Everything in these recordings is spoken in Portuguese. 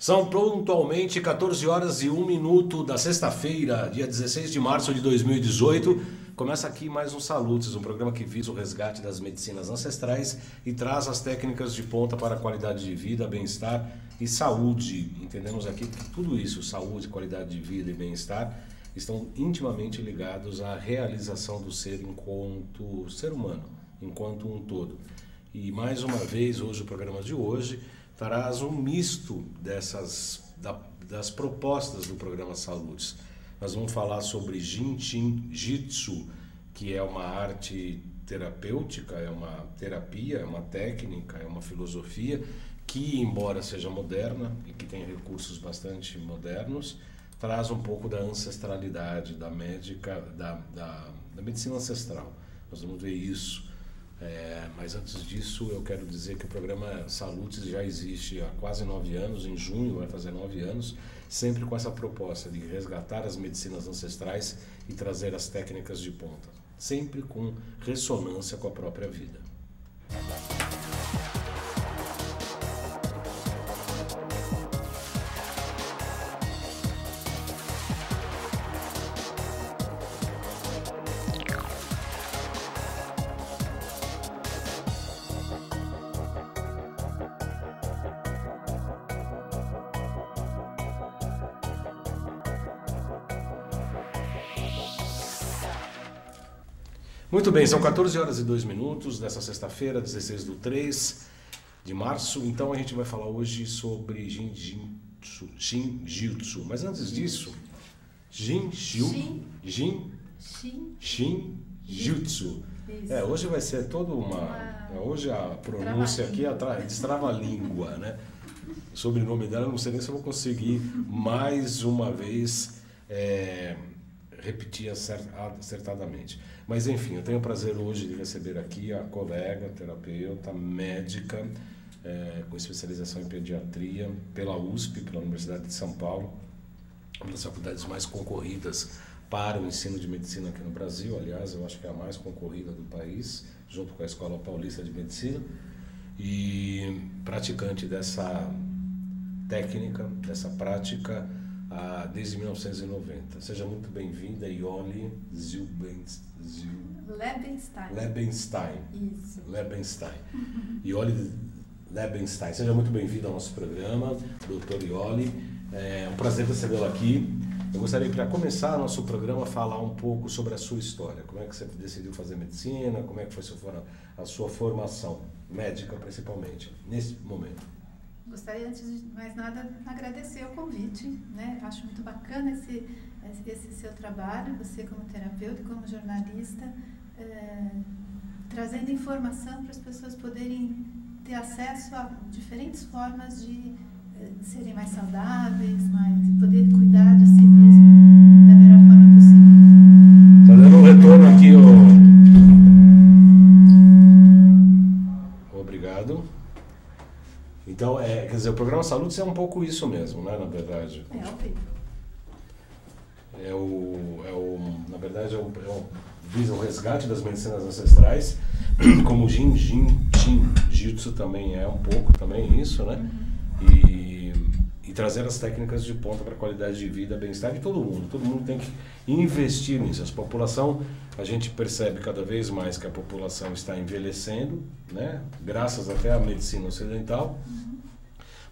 São pontualmente 14 horas e 1 minuto da sexta-feira, dia 16 de março de 2018. Começa aqui mais um Salutes, um programa que visa o resgate das medicinas ancestrais e traz as técnicas de ponta para a qualidade de vida, bem-estar e saúde. Entendemos aqui que tudo isso, saúde, qualidade de vida e bem-estar, estão intimamente ligados à realização do ser enquanto ser humano, enquanto um todo. E mais uma vez, hoje, o programa de hoje traz um misto das propostas do programa Salutes. Nós vamos falar sobre Jin-Jitsu, que é uma arte terapêutica, é uma terapia, é uma técnica, é uma filosofia que, embora seja moderna e que tenha recursos bastante modernos, traz um pouco da ancestralidade, da medicina ancestral. Nós vamos ver isso. Mas antes disso, eu quero dizer que o programa Salutes já existe há quase 9 anos, em junho vai fazer 9 anos, sempre com essa proposta de resgatar as medicinas ancestrais e trazer as técnicas de ponta, sempre com ressonância com a própria vida. Muito bem, são 14 horas e 2 minutos dessa sexta-feira, 16 de 3 de março. Então a gente vai falar hoje sobre Jin-Jitsu. Mas antes disso, Jin-Jitsu. Hoje vai ser toda uma... Hoje a pronúncia aqui destrava a língua, né? O sobrenome dela, não sei nem se eu vou conseguir mais uma vez repetir acertadamente. Mas enfim, eu tenho o prazer hoje de receber aqui a colega, terapeuta, médica, com especialização em pediatria, pela USP, pela Universidade de São Paulo, uma das faculdades mais concorridas para o ensino de medicina aqui no Brasil. Aliás, eu acho que é a mais concorrida do país, junto com a Escola Paulista de Medicina, e praticante dessa técnica, dessa prática, desde 1990. Seja muito bem-vinda, Iole Lebenstein. Isso. Lebenstein. Iole Lebenstein. Seja muito bem-vinda ao nosso programa, doutor Iole. É um prazer recebê-la aqui. Eu gostaria, para começar nosso programa, falar um pouco sobre a sua história. Como é que você decidiu fazer medicina? Como é que foi a sua formação médica, principalmente, nesse momento? Gostaria, antes de mais nada, agradecer o convite, né? Acho muito bacana esse seu trabalho, você como terapeuta e como jornalista, trazendo informação para as pessoas poderem ter acesso a diferentes formas de serem mais saudáveis, poder cuidar de si mesmo da melhor forma possível. Está dando um retorno aqui, Obrigado. Então, quer dizer, o programa Salutes é um pouco isso mesmo, né, na verdade. Na verdade, visa o resgate das medicinas ancestrais, como o Jin-Jitsu também é um pouco também isso, né? E trazer as técnicas de ponta para a qualidade de vida, bem-estar de todo mundo. Todo mundo tem que investir nisso. A população, a gente percebe cada vez mais que a população está envelhecendo, né? Graças até à medicina ocidental,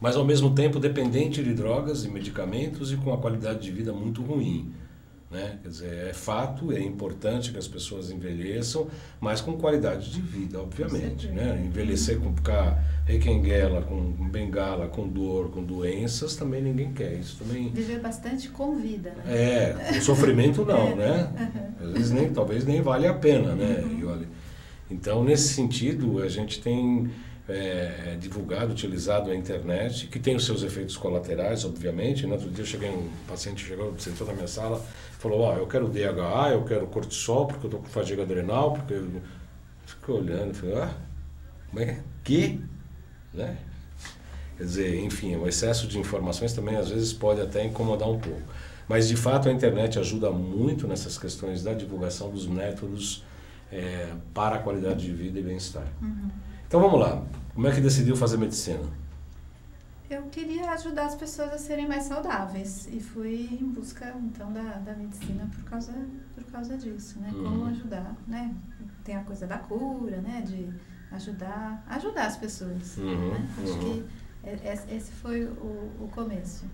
mas ao mesmo tempo dependente de drogas e medicamentos e com a qualidade de vida muito ruim, né? Quer dizer, é fato, é importante que as pessoas envelheçam, mas com qualidade de vida, obviamente, né? Envelhecer com ficar requenguela, com bengala, com dor, com doenças, também ninguém quer. Isso também... Viver bastante com vida, né? O sofrimento não, né? Às vezes talvez nem vale a pena, né? E olha, então, nesse sentido, a gente tem divulgado, utilizado a internet, que tem os seus efeitos colaterais, obviamente. No outro dia um paciente sentou na minha sala, falou, eu quero DHA, eu quero cortisol, porque eu estou com fadiga adrenal, porque eu fiquei olhando, falei, como é que? Né? Quer dizer, enfim, o excesso de informações também às vezes pode até incomodar um pouco. Mas, de fato, a internet ajuda muito nessas questões da divulgação dos métodos para a qualidade de vida e bem-estar. Então, vamos lá. Como é que decidiu fazer medicina? eu queria ajudar as pessoas a serem mais saudáveis e fui em busca então da medicina por causa disso, né? Como ajudar, né? Tem a coisa da cura, né? De ajudar as pessoas, né? Acho que esse foi o começo.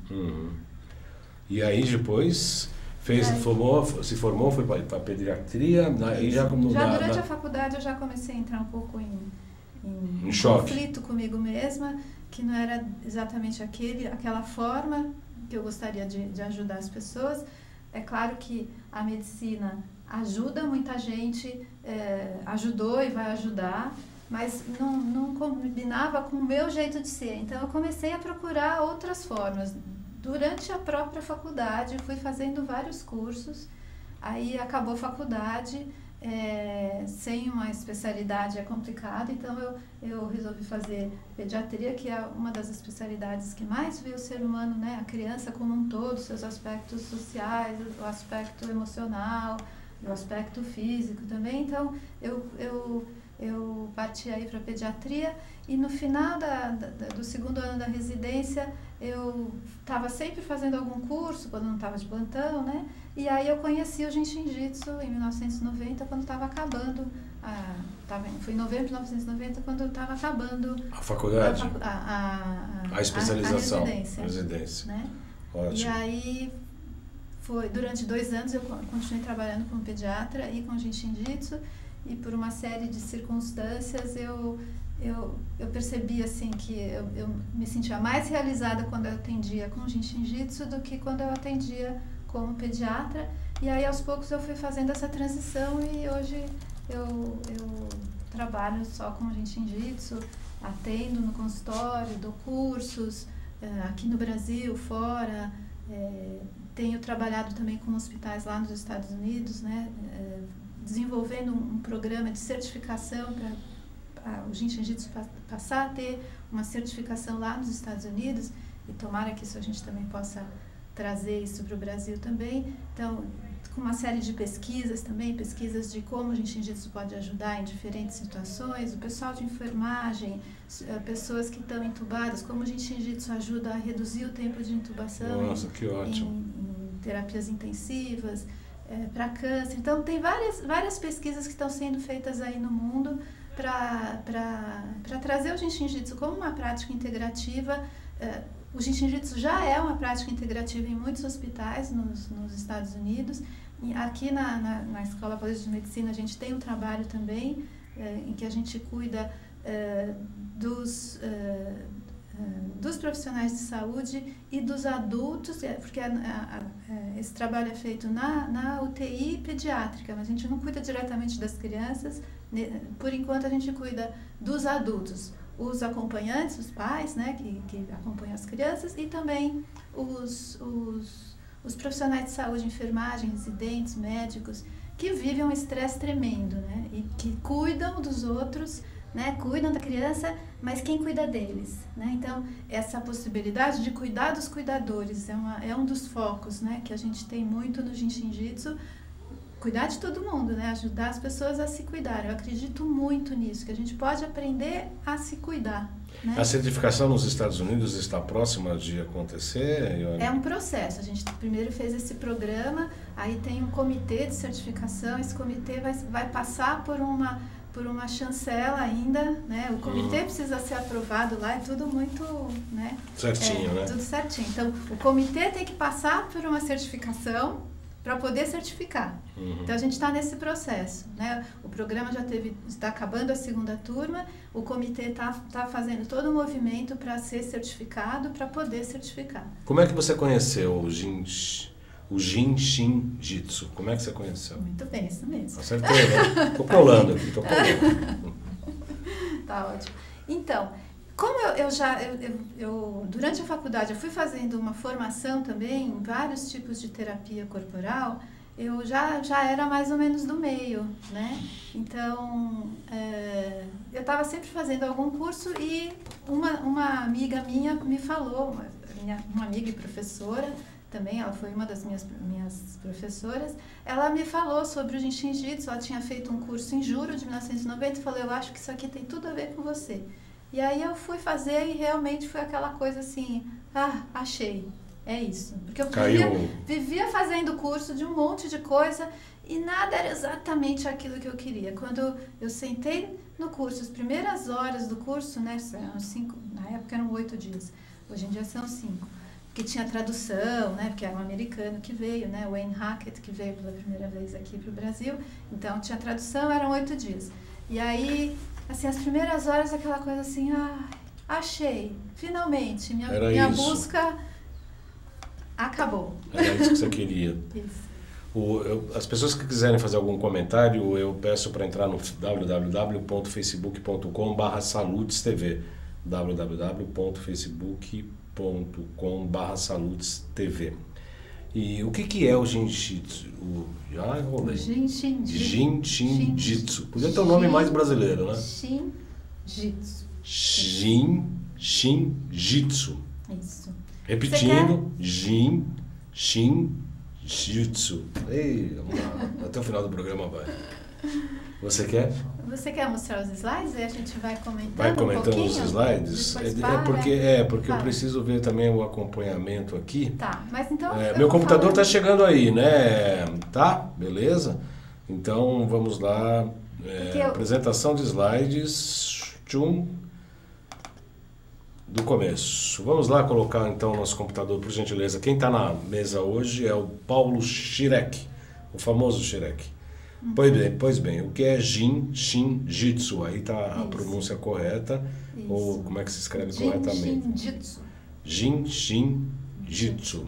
E aí depois se formou, foi para pediatria, aí já como durante a faculdade eu já comecei a entrar um pouco em conflito comigo mesma, que não era exatamente aquela forma que eu gostaria de ajudar as pessoas. É claro que a medicina ajuda muita gente, ajudou e vai ajudar, mas não combinava com o meu jeito de ser. Então eu comecei a procurar outras formas. Durante a própria faculdade, fui fazendo vários cursos, aí acabou a faculdade, sem uma especialidade é complicado, então eu resolvi fazer pediatria, que é uma das especialidades que mais vê o ser humano, né, a criança como um todo, seus aspectos sociais, o aspecto emocional, o aspecto físico também. Então eu parti aí para pediatria e no final do segundo ano da residência eu estava sempre fazendo algum curso quando não estava de plantão, né? E aí eu conheci o Jinshin Jitsu em 1990, quando estava acabando, foi em novembro de 1990, quando eu estava acabando a faculdade, a especialização, a residência. Né? Ótimo. E aí durante 2 anos eu continuei trabalhando como pediatra e com Jinshin Jitsu, e por uma série de circunstâncias eu percebi assim que eu me sentia mais realizada quando eu atendia com Jinshin Jitsu do que quando eu atendia como pediatra. E aí aos poucos eu fui fazendo essa transição e hoje eu trabalho só com Jinshin Jitsu, atendo no consultório, dou cursos aqui no Brasil, fora. Tenho trabalhado também com hospitais lá nos Estados Unidos, né? Desenvolvendo um programa de certificação para o Jinshin Jitsu passar a ter uma certificação lá nos Estados Unidos, e tomara que isso a gente também possa trazer isso para o Brasil também. Então, com uma série de pesquisas também, pesquisas de como o Jinshin Jitsu pode ajudar em diferentes situações, o pessoal de enfermagem, pessoas que estão entubadas, como o Jinshin Jitsu ajuda a reduzir o tempo de intubação. Nossa, que ótimo. Em terapias intensivas, para câncer. Então, tem várias pesquisas que estão sendo feitas aí no mundo para trazer o Jinshin Jitsu como uma prática integrativa. O Jinshin Jitsu já é uma prática integrativa em muitos hospitais nos Estados Unidos. E aqui na Escola Paulista de Medicina a gente tem um trabalho também em que a gente cuida dos profissionais de saúde e dos adultos, porque esse trabalho é feito na UTI pediátrica, mas a gente não cuida diretamente das crianças. Por enquanto a gente cuida dos adultos, os acompanhantes, os pais, né, que acompanham as crianças, e também os profissionais de saúde, enfermagem, residentes, médicos, que vivem um estresse tremendo, né, e que cuidam dos outros, né, cuidam da criança, mas quem cuida deles, né? Então, essa possibilidade de cuidar dos cuidadores é um dos focos, né, que a gente tem muito no Jinshin Jitsu. Cuidar de todo mundo, né? Ajudar as pessoas a se cuidar. Eu acredito muito nisso, que a gente pode aprender a se cuidar. Né? A certificação nos Estados Unidos está próxima de acontecer? É um processo. A gente primeiro fez esse programa, aí tem um comitê de certificação, esse comitê vai passar por uma chancela ainda, né? O comitê precisa ser aprovado lá, é tudo muito, né? Certinho, né? Tudo certinho. Então, o comitê tem que passar por uma certificação para poder certificar. Então a gente está nesse processo, né? O programa está acabando a segunda turma, o comitê está fazendo todo o movimento para ser certificado, para poder certificar. Como é que você conheceu o Jinshin Jitsu? Como é que você conheceu? Muito bem, isso mesmo. Acertei, né? Tô colando aqui, tô colando. Tá ótimo. Então, como eu durante a faculdade eu fui fazendo uma formação também em vários tipos de terapia corporal, eu já era mais ou menos do meio, né? Então, eu estava sempre fazendo algum curso e uma amiga minha me falou, uma amiga e professora também, ela foi uma das minhas professoras, ela me falou sobre o Jinshin Jitsu. Ela tinha feito um curso em julho de 1990 e falou: eu acho que isso aqui tem tudo a ver com você. E aí eu fui fazer e realmente foi aquela coisa assim, achei, é isso. Porque eu vivia fazendo curso de um monte de coisa e nada era exatamente aquilo que eu queria. Quando eu sentei no curso, as primeiras horas do curso, né, eram 5, na época eram 8 dias, hoje em dia são 5. Porque tinha tradução, né, porque era um americano que veio, né, o Wayne Hackett, que veio pela primeira vez aqui para o Brasil. Então tinha tradução, eram 8 dias. E aí, assim, as primeiras horas, aquela coisa assim, achei, finalmente, minha busca acabou. Era isso que você queria. Isso. As pessoas que quiserem fazer algum comentário, eu peço para entrar no www.facebook.com/saludestv, www.facebook.com/saludestv. E o que é o Jiu-Jitsu? Já enrolei. Jiu-Jitsu. Podia ter um nome mais brasileiro, né? Jiu-Jitsu. Jiu-Jitsu. Isso. Repetindo, Jiu-Jitsu. Ei, vamos lá. Até o final do programa vai. Você quer? Você quer mostrar os slides? Aí a gente vai comentando. Vai comentando um os slides? Porque eu preciso ver também o acompanhamento aqui. Tá, mas então. Meu computador está chegando aí, né? Tá? Beleza? Então vamos lá. Apresentação de slides. Do começo. Vamos lá colocar então o nosso computador, por gentileza. Quem está na mesa hoje é o Paulo Schirek, o famoso Schirek. Pois bem, o que é Jiu-Jitsu? Aí está a pronúncia correta. Isso. Ou como é que se escreve corretamente? Jiu-Jitsu.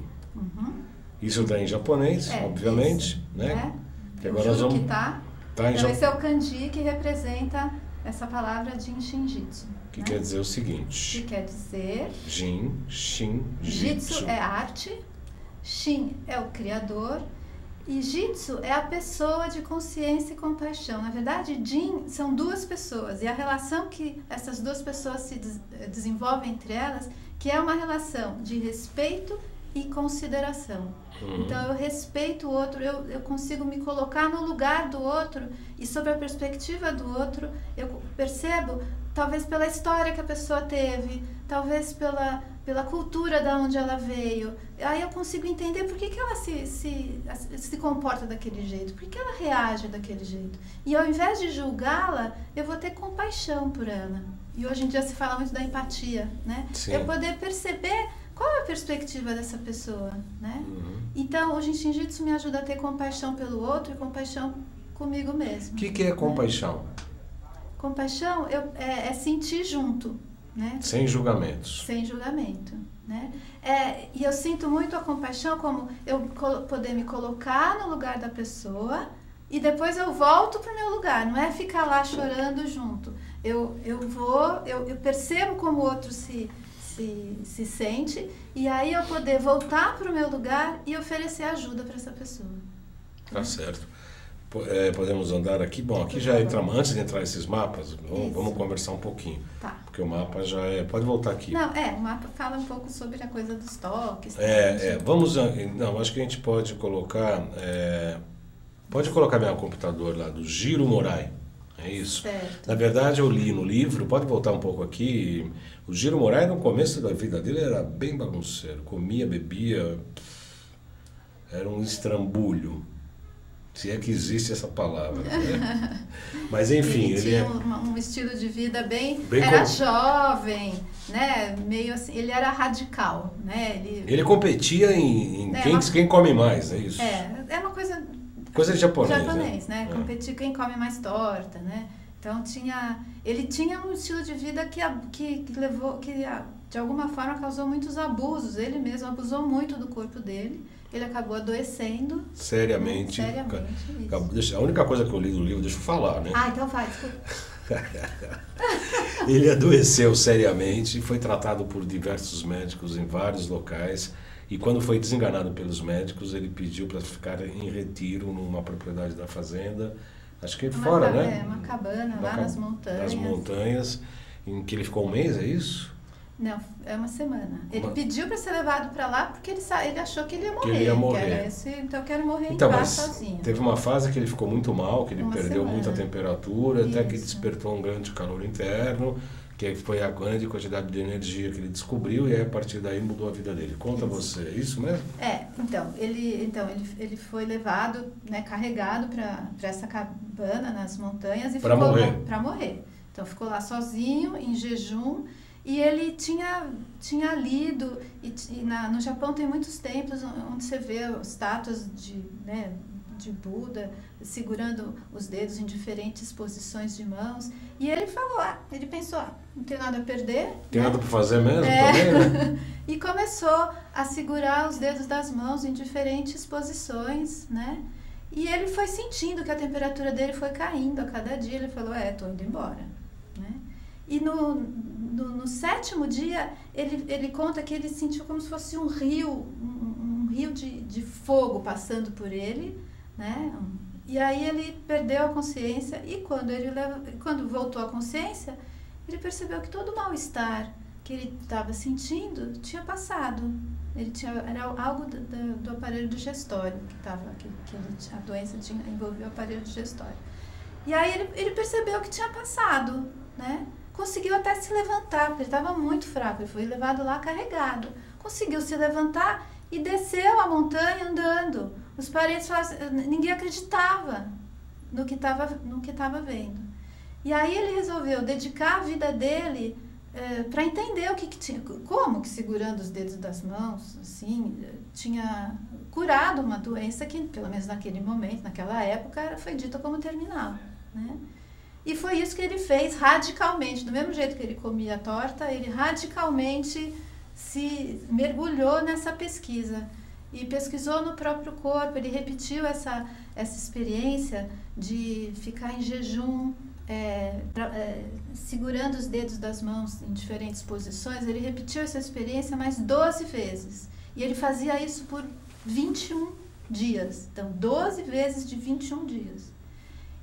Isso está em japonês, obviamente. Isso. Né? Que agora nós vamos... Então esse é o kanji que representa essa palavra Jiu-Jitsu. Que quer dizer o seguinte. Que quer dizer... Jitsu é arte, Shin é o criador e Jitsu é a pessoa de consciência e compaixão. Na verdade, Jin são duas pessoas e a relação que essas duas pessoas se desenvolvem entre elas, que é uma relação de respeito e consideração. Então eu respeito o outro, eu consigo me colocar no lugar do outro e sobre a perspectiva do outro eu percebo, talvez pela história que a pessoa teve, talvez pela cultura da onde ela veio. Aí eu consigo entender por que ela se comporta daquele jeito, por que ela reage daquele jeito. E ao invés de julgá-la, eu vou ter compaixão por ela. E hoje em dia se fala muito da empatia, né? Sim. Eu poder perceber qual é a perspectiva dessa pessoa, né? Então, o Jiu-Jitsu me ajuda a ter compaixão pelo outro e compaixão comigo mesmo. O que é compaixão? Compaixão é sentir junto, né? Sem julgamentos. Sem julgamento, né? E eu sinto muito a compaixão como eu poder me colocar no lugar da pessoa e depois eu volto para o meu lugar. Não é ficar lá chorando junto. Eu percebo como o outro se sente e aí eu poder voltar para o meu lugar e oferecer ajuda para essa pessoa. Tá certo. Podemos andar aqui? Bom, aqui já entramos, antes de entrar esses mapas, vamos conversar um pouquinho. Tá. Porque o mapa já é... Pode voltar aqui. Não, o mapa fala um pouco sobre a coisa dos toques. Vamos... Não, acho que a gente pode colocar... Pode colocar meu computador lá, do Jiro Morai. É isso. Certo. Na verdade, eu li no livro, pode voltar um pouco aqui. O Jiro Morai, no começo da vida dele, era bem bagunceiro. Comia, bebia... Era um estrambulho. Se é que existe essa palavra, né? Mas enfim... Ele tinha um estilo de vida era jovem, né? Meio assim, ele era radical, né? Ele competia em quem come mais, é isso? É uma coisa... Coisa de japonês, né? Competir quem come mais torta, né? Então ele tinha um estilo de vida que levou, que de alguma forma causou muitos abusos. Ele mesmo abusou muito do corpo dele. Ele acabou adoecendo. Seriamente. Né? A única coisa que eu li do livro, deixa eu falar, né? Então faz, desculpa. Ele adoeceu seriamente, foi tratado por diversos médicos em vários locais. E quando foi desenganado pelos médicos, ele pediu para ficar em retiro numa propriedade da fazenda. Acho que fora, né? Uma cabana lá nas montanhas. Nas montanhas, em que ele ficou um mês, é isso? Não, é uma semana. Ele pediu para ser levado para lá porque ele achou que ele ia morrer. Que ele ia morrer. Então eu quero morrer em paz sozinho. Teve uma fase que ele ficou muito mal, que ele perdeu muita temperatura, até que despertou um grande calor interno, Que foi a grande quantidade de energia que ele descobriu e aí, a partir daí mudou a vida dele. Conta você, é isso mesmo? Então ele foi levado, né, carregado para essa cabana nas montanhas e para morrer. Para morrer. Então ficou lá sozinho, em jejum, e ele tinha lido, no Japão tem muitos templos onde você vê estátuas de Buda segurando os dedos em diferentes posições de mãos, e ele falou, ele pensou, não tem nada a perder, tem, né, nada para fazer mesmo também, né? E começou a segurar os dedos das mãos em diferentes posições, né? E ele foi sentindo que a temperatura dele foi caindo a cada dia. Ele falou, tô indo embora, né? E no 7º dia, ele conta que ele sentiu como se fosse um rio de fogo passando por ele, né? E aí ele perdeu a consciência, e quando voltou à consciência, ele percebeu que todo o mal-estar que ele estava sentindo tinha passado. Era algo do aparelho digestório a doença envolveu o aparelho digestório. E aí ele percebeu que tinha passado, né? Conseguiu até se levantar, porque ele estava muito fraco, ele foi levado lá carregado. Conseguiu se levantar e desceu a montanha andando. Os parentes falaram, ninguém acreditava no que estava vendo. E aí ele resolveu dedicar a vida dele para entender o que tinha, como que segurando os dedos das mãos, assim, tinha curado uma doença que, pelo menos naquele momento, naquela época, foi dita como terminal, né? E foi isso que ele fez radicalmente, do mesmo jeito que ele comia a torta, ele radicalmente se mergulhou nessa pesquisa e pesquisou no próprio corpo. Ele repetiu essa experiência de ficar em jejum, segurando os dedos das mãos em diferentes posições. Ele repetiu essa experiência mais 12 vezes. E ele fazia isso por 21 dias. Então, 12 vezes de 21 dias.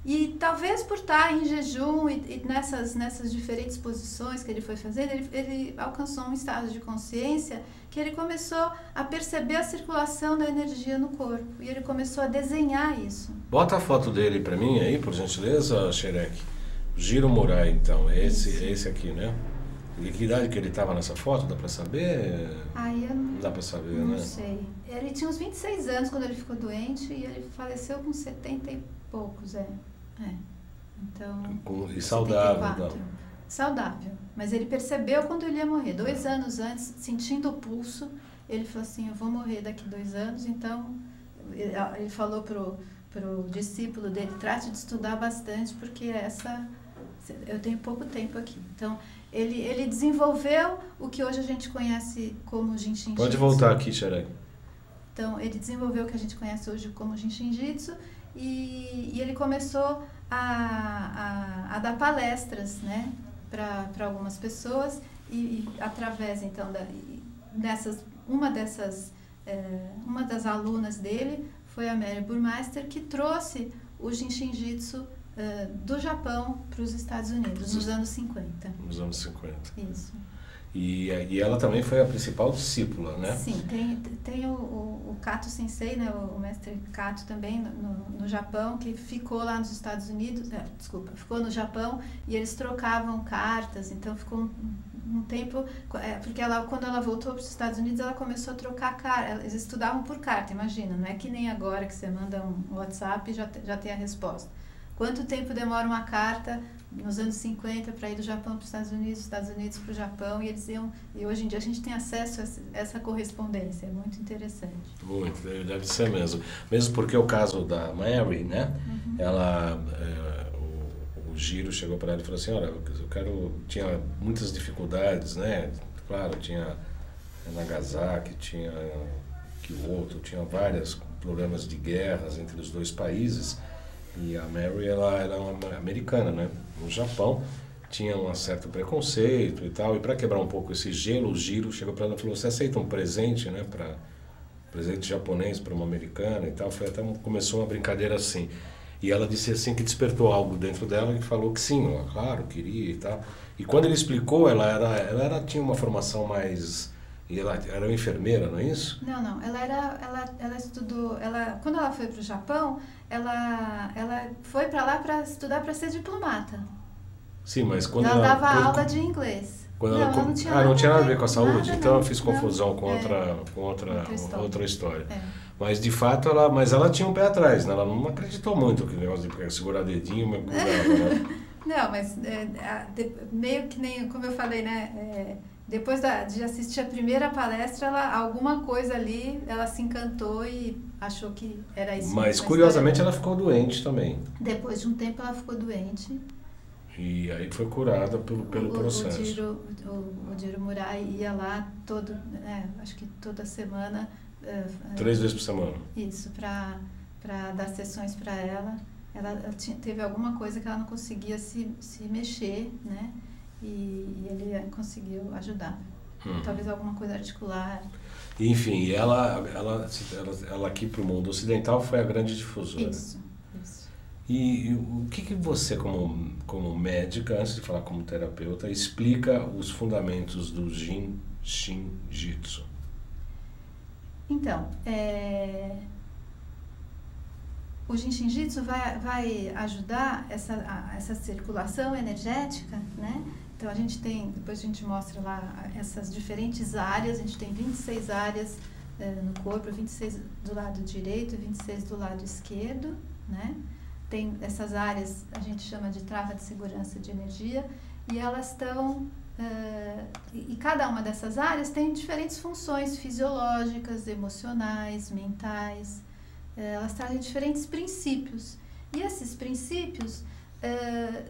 E talvez por estar em jejum e nessas diferentes posições que ele foi fazer, ele alcançou um estado de consciência que ele começou a perceber a circulação da energia no corpo. E ele começou a desenhar isso. Bota a foto dele para mim aí, por gentileza, Xerec. Giro Murai, então. É esse aqui, né? E que idade que ele estava nessa foto? Dá para saber? Eu não dá para saber, não né? Não sei. Ele tinha uns 26 anos quando ele ficou doente e ele faleceu com 70 e poucos, Então, e saudável, 74. Então. Saudável. Mas ele percebeu quando ele ia morrer. 2 anos antes, sentindo o pulso, ele falou assim, eu vou morrer daqui 2 anos, então ele falou pro discípulo dele, trate de estudar bastante, porque eu tenho pouco tempo aqui. Então, ele desenvolveu o que hoje a gente conhece como Jinshin Jitsu. Pode voltar aqui, Xerec. Então, ele desenvolveu o que a gente conhece hoje como Jinshin Jitsu e ele começou a dar palestras, né, para algumas pessoas e através, então, uma das alunas dele foi a Mary Burmeister, que trouxe o Jinshin Jitsu do Japão para os Estados Unidos, nos anos 50. Nos anos 50. Isso. E ela também foi a principal discípula, né? Sim, tem o Kato Sensei, né, o mestre Kato também no Japão, que ficou lá nos Estados Unidos, ficou no Japão e eles trocavam cartas, então ficou um tempo, porque quando ela voltou para os Estados Unidos, ela começou a trocar cartas, eles estudavam por carta, imagina, não é que nem agora que você manda um WhatsApp e já tem a resposta. Quanto tempo demora uma carta nos anos 50 para ir do Japão para os Estados Unidos para o Japão, e hoje em dia a gente tem acesso a essa correspondência, é muito interessante. Muito, deve ser mesmo. Mesmo porque o caso da Mary, né? Uhum. Ela, o Giro chegou para ela e falou assim, olha, tinha muitas dificuldades, né? Claro, tinha Nagasaki, tinha Kyoto, tinha vários problemas de guerras entre os dois países. E a Mary, ela era uma americana, né? No Japão tinha um certo preconceito e tal, e para quebrar um pouco esse gelo, o Giro chegou para ela e falou, você aceita um presente, né? Presente japonês para uma americana e tal, começou uma brincadeira assim. E ela disse assim que despertou algo dentro dela e falou que sim, claro, queria e tal. E quando ele explicou, ela tinha uma formação mais... E ela era uma enfermeira, não é isso? Não. Ela estudou... Quando ela foi para o Japão, ela foi para lá para estudar para ser diplomata. Sim, mas quando ela dava aula de inglês. Quando não, ela, não tinha nada não tinha nada a ver com a saúde, nada, então não, eu fiz confusão com outra história. Mas de fato ela tinha um pé atrás, né? Ela não acreditou muito que o negócio de segurar dedinho, mas né? Não, mas meio que nem, como eu falei, né? Depois de assistir a primeira palestra, alguma coisa ali, ela se encantou e achou que era isso. Mas curiosamente ela ficou doente também. Depois de um tempo ela ficou doente. E aí foi curada pelo processo. O Diro Murai ia lá acho que toda semana. 3 vezes por semana. Isso, para dar sessões para ela. Ela teve alguma coisa que ela não conseguia se mexer, né? E ele conseguiu ajudar. Talvez alguma coisa articular. Enfim, ela aqui para o mundo ocidental foi a grande difusora. Isso. E o que você, como médica, antes de falar como terapeuta, explica os fundamentos do Jin Shin Jitsu? Então, o Jin Shin Jitsu vai ajudar essa circulação energética, né? Então a gente tem, depois a gente mostra lá essas diferentes áreas, a gente tem 26 áreas no corpo, 26 do lado direito e 26 do lado esquerdo, né? Tem essas áreas, a gente chama de trava de segurança de energia, e elas estão, e cada uma dessas áreas tem diferentes funções fisiológicas, emocionais, mentais, elas trazem diferentes princípios. E esses princípios,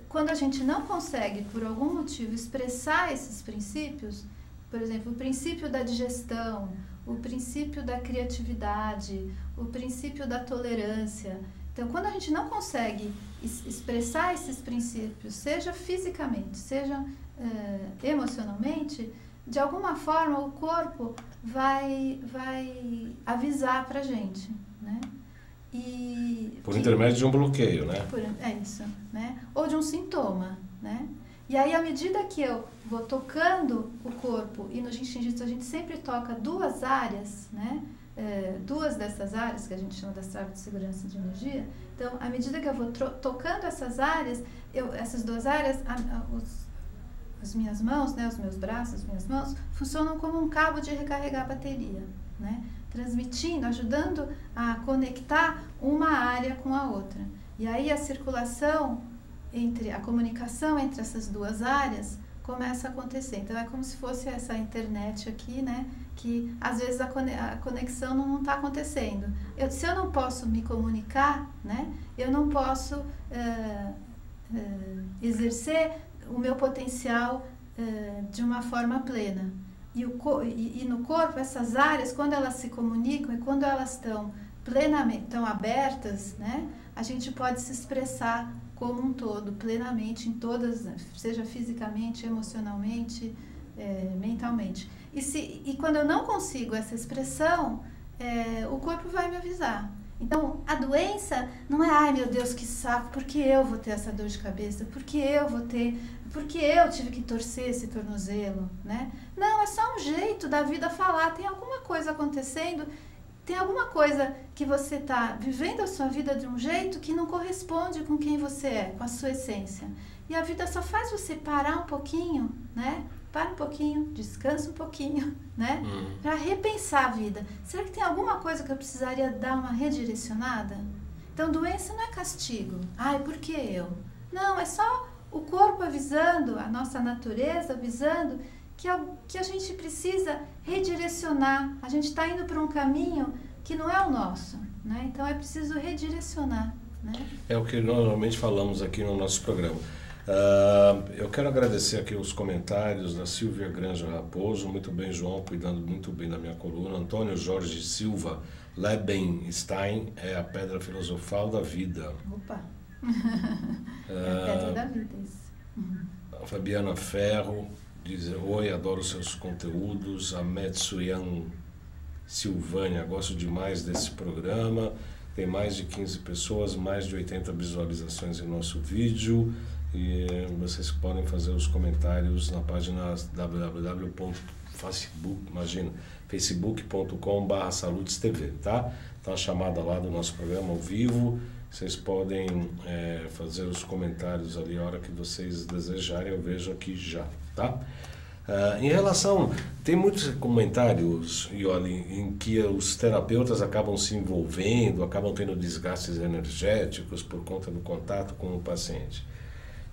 quando a gente não consegue, por algum motivo, expressar esses princípios, por exemplo, o princípio da digestão, o princípio da criatividade, o princípio da tolerância. Então, quando a gente não consegue expressar esses princípios, seja fisicamente, seja emocionalmente, de alguma forma o corpo vai avisar pra gente, né? Por intermédio de um bloqueio, né? É isso, né? Ou de um sintoma, né? E aí, à medida que eu vou tocando o corpo, e no Jin Shin Jitsu a gente sempre toca 2 áreas, né? 2 dessas áreas, que a gente chama das travas de segurança de energia. Então, à medida que eu vou tocando essas áreas, essas 2 áreas, as minhas mãos, né? Os meus braços, as minhas mãos, funcionam como um cabo de recarregar a bateria, né? Transmitindo, ajudando a conectar uma área com a outra. E aí a circulação, a comunicação entre essas 2 áreas começa a acontecer. Então é como se fosse essa internet aqui, né? Que às vezes a conexão não está acontecendo. Se eu não posso me comunicar, né? Eu não posso exercer o meu potencial de uma forma plena. E no corpo, essas áreas, quando elas se comunicam e quando elas estão plenamente abertas, né, a gente pode se expressar como um todo, plenamente, em todas, seja fisicamente, emocionalmente, mentalmente. E quando eu não consigo essa expressão, o corpo vai me avisar. Então, a doença não é, ai meu Deus, que saco, porque eu vou ter essa dor de cabeça, porque eu tive que torcer esse tornozelo, né? Não, é só um jeito da vida falar, tem alguma coisa acontecendo, tem alguma coisa que você está vivendo a sua vida de um jeito que não corresponde com quem você é, com a sua essência. E a vida só faz você parar um pouquinho, né? Para um pouquinho, descansa um pouquinho, né? Para repensar a vida. Será que tem alguma coisa que eu precisaria dar uma redirecionada? Então, doença não é castigo. Ai, por que eu? Não, é só o corpo avisando, a nossa natureza avisando que a gente precisa redirecionar. A gente está indo para um caminho que não é o nosso, né? Então, é preciso redirecionar, né? É o que normalmente falamos aqui no nosso programa. Eu quero agradecer aqui os comentários da Silvia Granja Raposo. Muito bem, João, cuidando muito bem da minha coluna. Antônio Jorge Silva Lebenstein é a pedra filosofal da vida. Opa! É a pedra da vida, isso. A Fabiana Ferro diz: oi, adoro seus conteúdos. A Metsuyan Silvânia, gosto demais desse programa. Tem mais de 15 pessoas, mais de 80 visualizações em nosso vídeo. E vocês podem fazer os comentários na página facebook.com/saludestv, tá? Tá a chamada lá do nosso programa ao vivo. Vocês podem fazer os comentários ali a hora que vocês desejarem, eu vejo aqui já, tá? Em relação, tem muitos comentários, Ioli, em que os terapeutas acabam se envolvendo, acabam tendo desgastes energéticos por conta do contato com o paciente.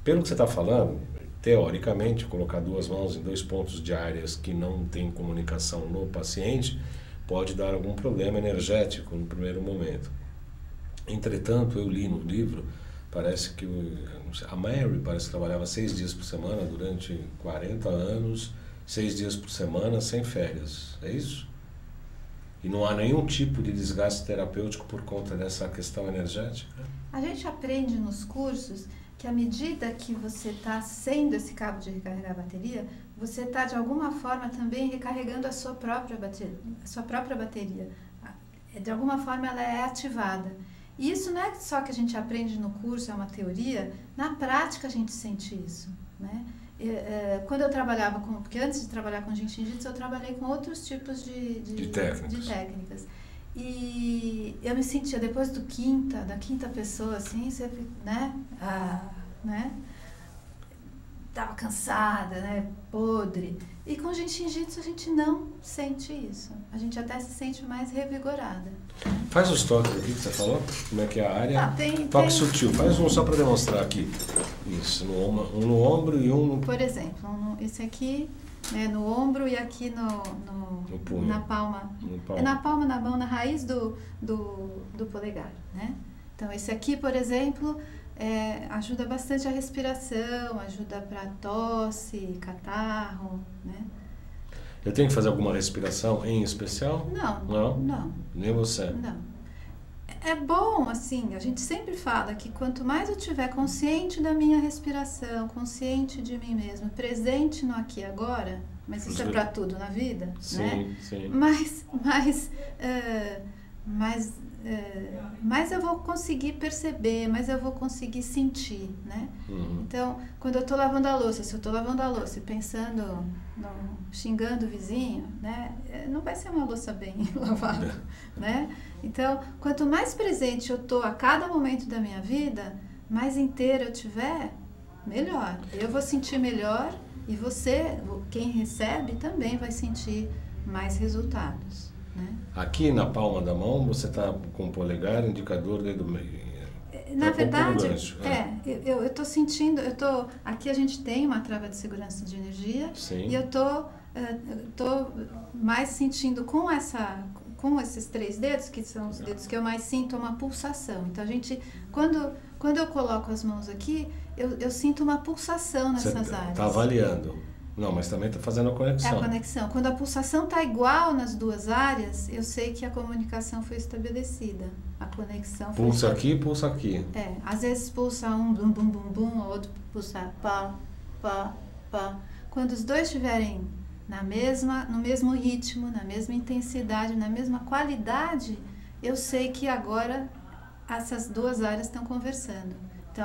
Pelo que você está falando, teoricamente, colocar duas mãos em dois pontos de áreas que não tem comunicação no paciente pode dar algum problema energético no primeiro momento. Entretanto, eu li no livro, parece que a Mary parece que trabalhava 6 dias por semana durante 40 anos, 6 dias por semana, sem férias. É isso? E não há nenhum tipo de desgaste terapêutico por conta dessa questão energética? A gente aprende nos cursos que à medida que você está sendo esse cabo de recarregar a bateria, você está de alguma forma também recarregando a sua própria bateria. De alguma forma ela é ativada. E isso não é só que a gente aprende no curso, é uma teoria, na prática a gente sente isso, né? Quando eu trabalhava porque antes de trabalhar com Jinshin Jitsu, eu trabalhei com outros tipos de técnicas. E eu me sentia, depois da quinta pessoa, assim, você, né? Tava cansada, né? Podre. E com Jinshin Jitsu a gente não sente isso. A gente até se sente mais revigorada. Faz os toques aqui que você falou, como é que é a área. Tem sutil, faz um só para demonstrar aqui. Isso, um no ombro e um no... Por exemplo, esse aqui, né, no ombro e aqui no punho. Na palma. É na palma da mão, na raiz do polegar, né? Então, esse aqui, por exemplo, ajuda bastante a respiração, ajuda para tosse, catarro, né? Eu tenho que fazer alguma respiração em especial? Não. Nem você? Não. É bom, assim, a gente sempre fala que quanto mais eu estiver consciente da minha respiração, consciente de mim mesmo, presente no aqui e agora, mas isso é para tudo na vida, sim, né? Sim. Mas eu vou conseguir perceber, mas eu vou conseguir sentir, né? Uhum. Então, quando eu estou lavando a louça, se eu estou lavando a louça e pensando, xingando o vizinho, né? Não vai ser uma louça bem lavada, né? Então, quanto mais presente eu estou a cada momento da minha vida, mais inteira eu tiver, melhor. Eu vou sentir melhor e você, quem recebe, também vai sentir mais resultados. Né? Aqui na palma da mão você está com o polegar, indicador, dedo meio. Na verdade, eu estou sentindo, aqui a gente tem uma trava de segurança de energia. Sim. E eu tô mais sentindo com esses 3 dedos, que são os dedos que eu mais sinto, uma pulsação. Então quando eu coloco as mãos aqui, eu sinto uma pulsação nessas áreas. Está avaliando. Não, mas também está fazendo a conexão. É a conexão. Quando a pulsação está igual nas duas áreas, eu sei que a comunicação foi estabelecida. A conexão foi Pulsa aqui, pulsa aqui. Às vezes pulsa um, bum, bum, bum, bum, o outro pulsa pá, pá, pá. Quando os dois estiverem no mesmo ritmo, na mesma intensidade, na mesma qualidade, eu sei que agora essas duas áreas estão conversando. Então,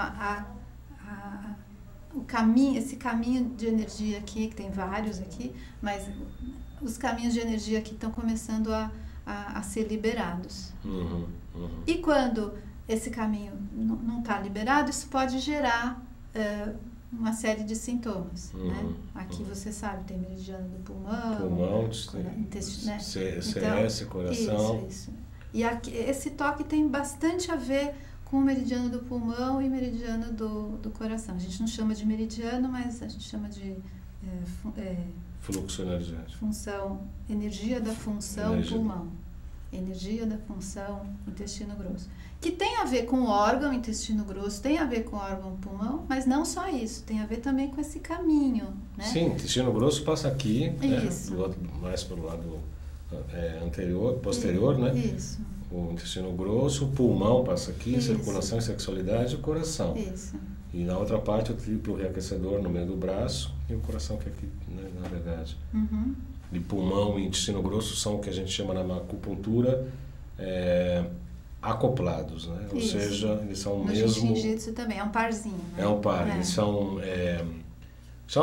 esse caminho de energia aqui, que tem vários aqui, mas os caminhos de energia aqui estão começando a ser liberados. Uhum. E quando esse caminho não está liberado, isso pode gerar uma série de sintomas. Né? Aqui você sabe, tem meridiano do pulmão, intestino, né? CS, então, coração. Isso. E aqui, esse toque tem bastante a ver com o meridiano do pulmão e meridiano do coração. A gente não chama de meridiano, mas a gente chama de fluxo energético. Energia da função pulmão. Energia da função intestino grosso. Que tem a ver com o órgão intestino grosso, tem a ver com o órgão pulmão, mas não só isso, tem a ver também com esse caminho. Né? Sim, intestino grosso passa aqui, isso. Né? Mais para o lado posterior, né? Isso. O intestino grosso, o pulmão passa aqui, isso. Circulação e sexualidade, o coração. Isso. E na outra parte o triplo reaquecedor no meio do braço e o coração que é aqui, né, na verdade. Uhum. E pulmão e intestino grosso são o que a gente chama na acupuntura acoplados, né? Ou seja, eles são o mesmo... No Jinshin Jitsu também, é um parzinho. Né? É um par, eles são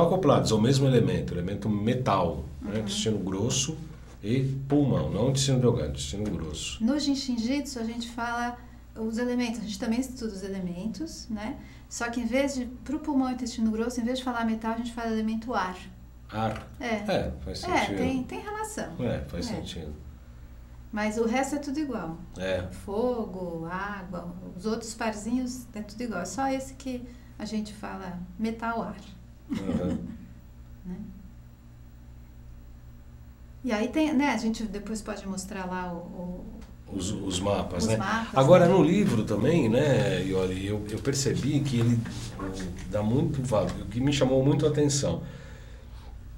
acoplados ao mesmo elemento metal, né? Intestino grosso e pulmão, não intestino delgado, intestino grosso. No Jinshin Jitsu a gente fala os elementos, a gente também estuda os elementos, né? Só que em vez de, para o pulmão e intestino grosso, em vez de falar metal, a gente fala elemento ar. Ar? Faz sentido. Tem relação. Faz sentido. Mas o resto é tudo igual. Fogo, água, os outros parzinhos é tudo igual. É só esse que a gente fala metal-ar. Né? E aí tem, né, a gente depois pode mostrar lá os mapas, os né? mapas, agora, né? no livro também, né, Ioli, eu percebi que ele dá muito valor, o que me chamou muito a atenção.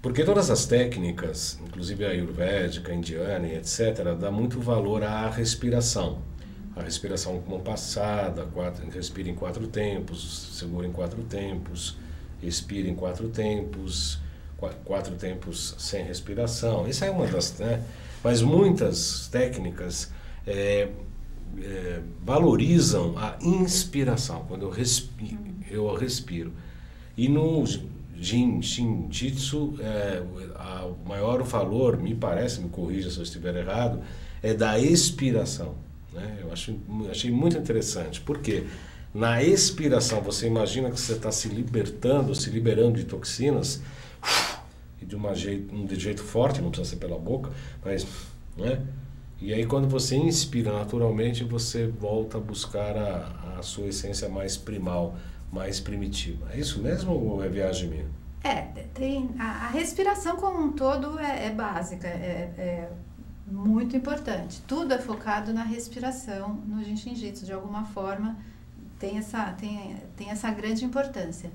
Porque todas as técnicas, inclusive a ayurvédica, a indiana e etc., dá muito valor à respiração. A respiração compassada, respira em 4 tempos, segura em 4 tempos, expira em 4 tempos, 4 tempos sem respiração. Isso é uma das, né? Mas muitas técnicas valorizam a inspiração, quando eu respiro. E no Shin-Jitsu, o maior valor, me parece, me corrija se eu estiver errado, é da expiração. Né? Eu achei muito interessante, porque na expiração você imagina que você está se liberando de toxinas, e de jeito forte, não precisa ser pela boca, mas, né? E aí quando você inspira naturalmente, você volta a buscar a sua essência mais primal, mais primitiva. É isso mesmo ou é viagem minha? Tem a respiração como um todo é básica, é muito importante. Tudo é focado na respiração no Jinshin-Jitsu, de alguma forma tem essa grande importância.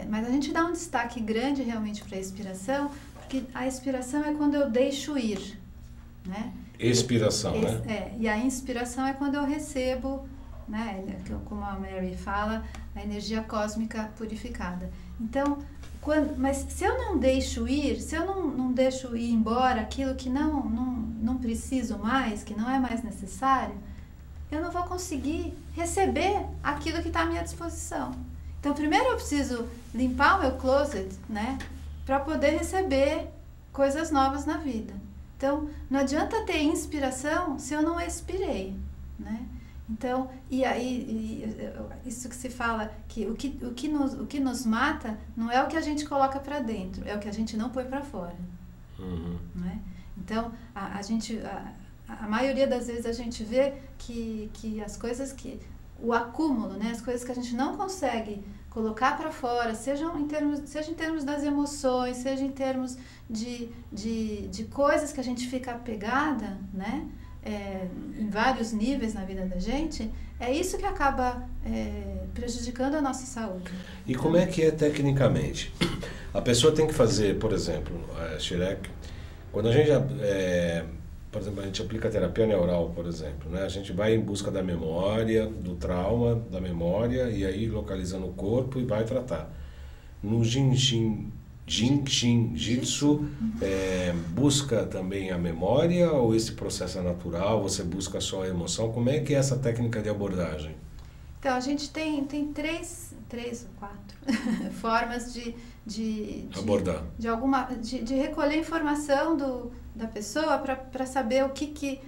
Mas a gente dá um destaque grande realmente para a expiração, porque a expiração é quando eu deixo ir, né? Expiração, né? E a inspiração é quando eu recebo, né? Como a Mary fala, a energia cósmica purificada. Então, mas se eu não deixo ir, se eu não deixo ir embora aquilo que não preciso mais, que não é mais necessário, eu não vou conseguir receber aquilo que está à minha disposição. Então, primeiro eu preciso limpar o meu closet, né, para poder receber coisas novas na vida. Então, não adianta ter inspiração se eu não expirei, né? Então, e aí, isso que se fala, que o que nos mata não é o que a gente coloca para dentro, é o que a gente não põe para fora. Né? Então, a maioria das vezes a gente vê que as coisas o acúmulo, né, as coisas que a gente não consegue colocar para fora, seja em termos das emoções, seja em termos de coisas que a gente fica apegada, né, em vários níveis na vida da gente, é isso que acaba prejudicando a nossa saúde. E como é que é tecnicamente? A pessoa tem que fazer, por exemplo, Shirek, quando a gente por exemplo, a gente aplica terapia neural, por exemplo, né? A gente vai em busca da memória, do trauma, da memória, e aí localiza no corpo e vai tratar. No Jinshin-Jitsu, busca também a memória, ou esse processo é natural, você busca só a emoção? Como é que é essa técnica de abordagem? Então, a gente tem 3 ou 4 formas de abordar. De recolher informação da pessoa para saber que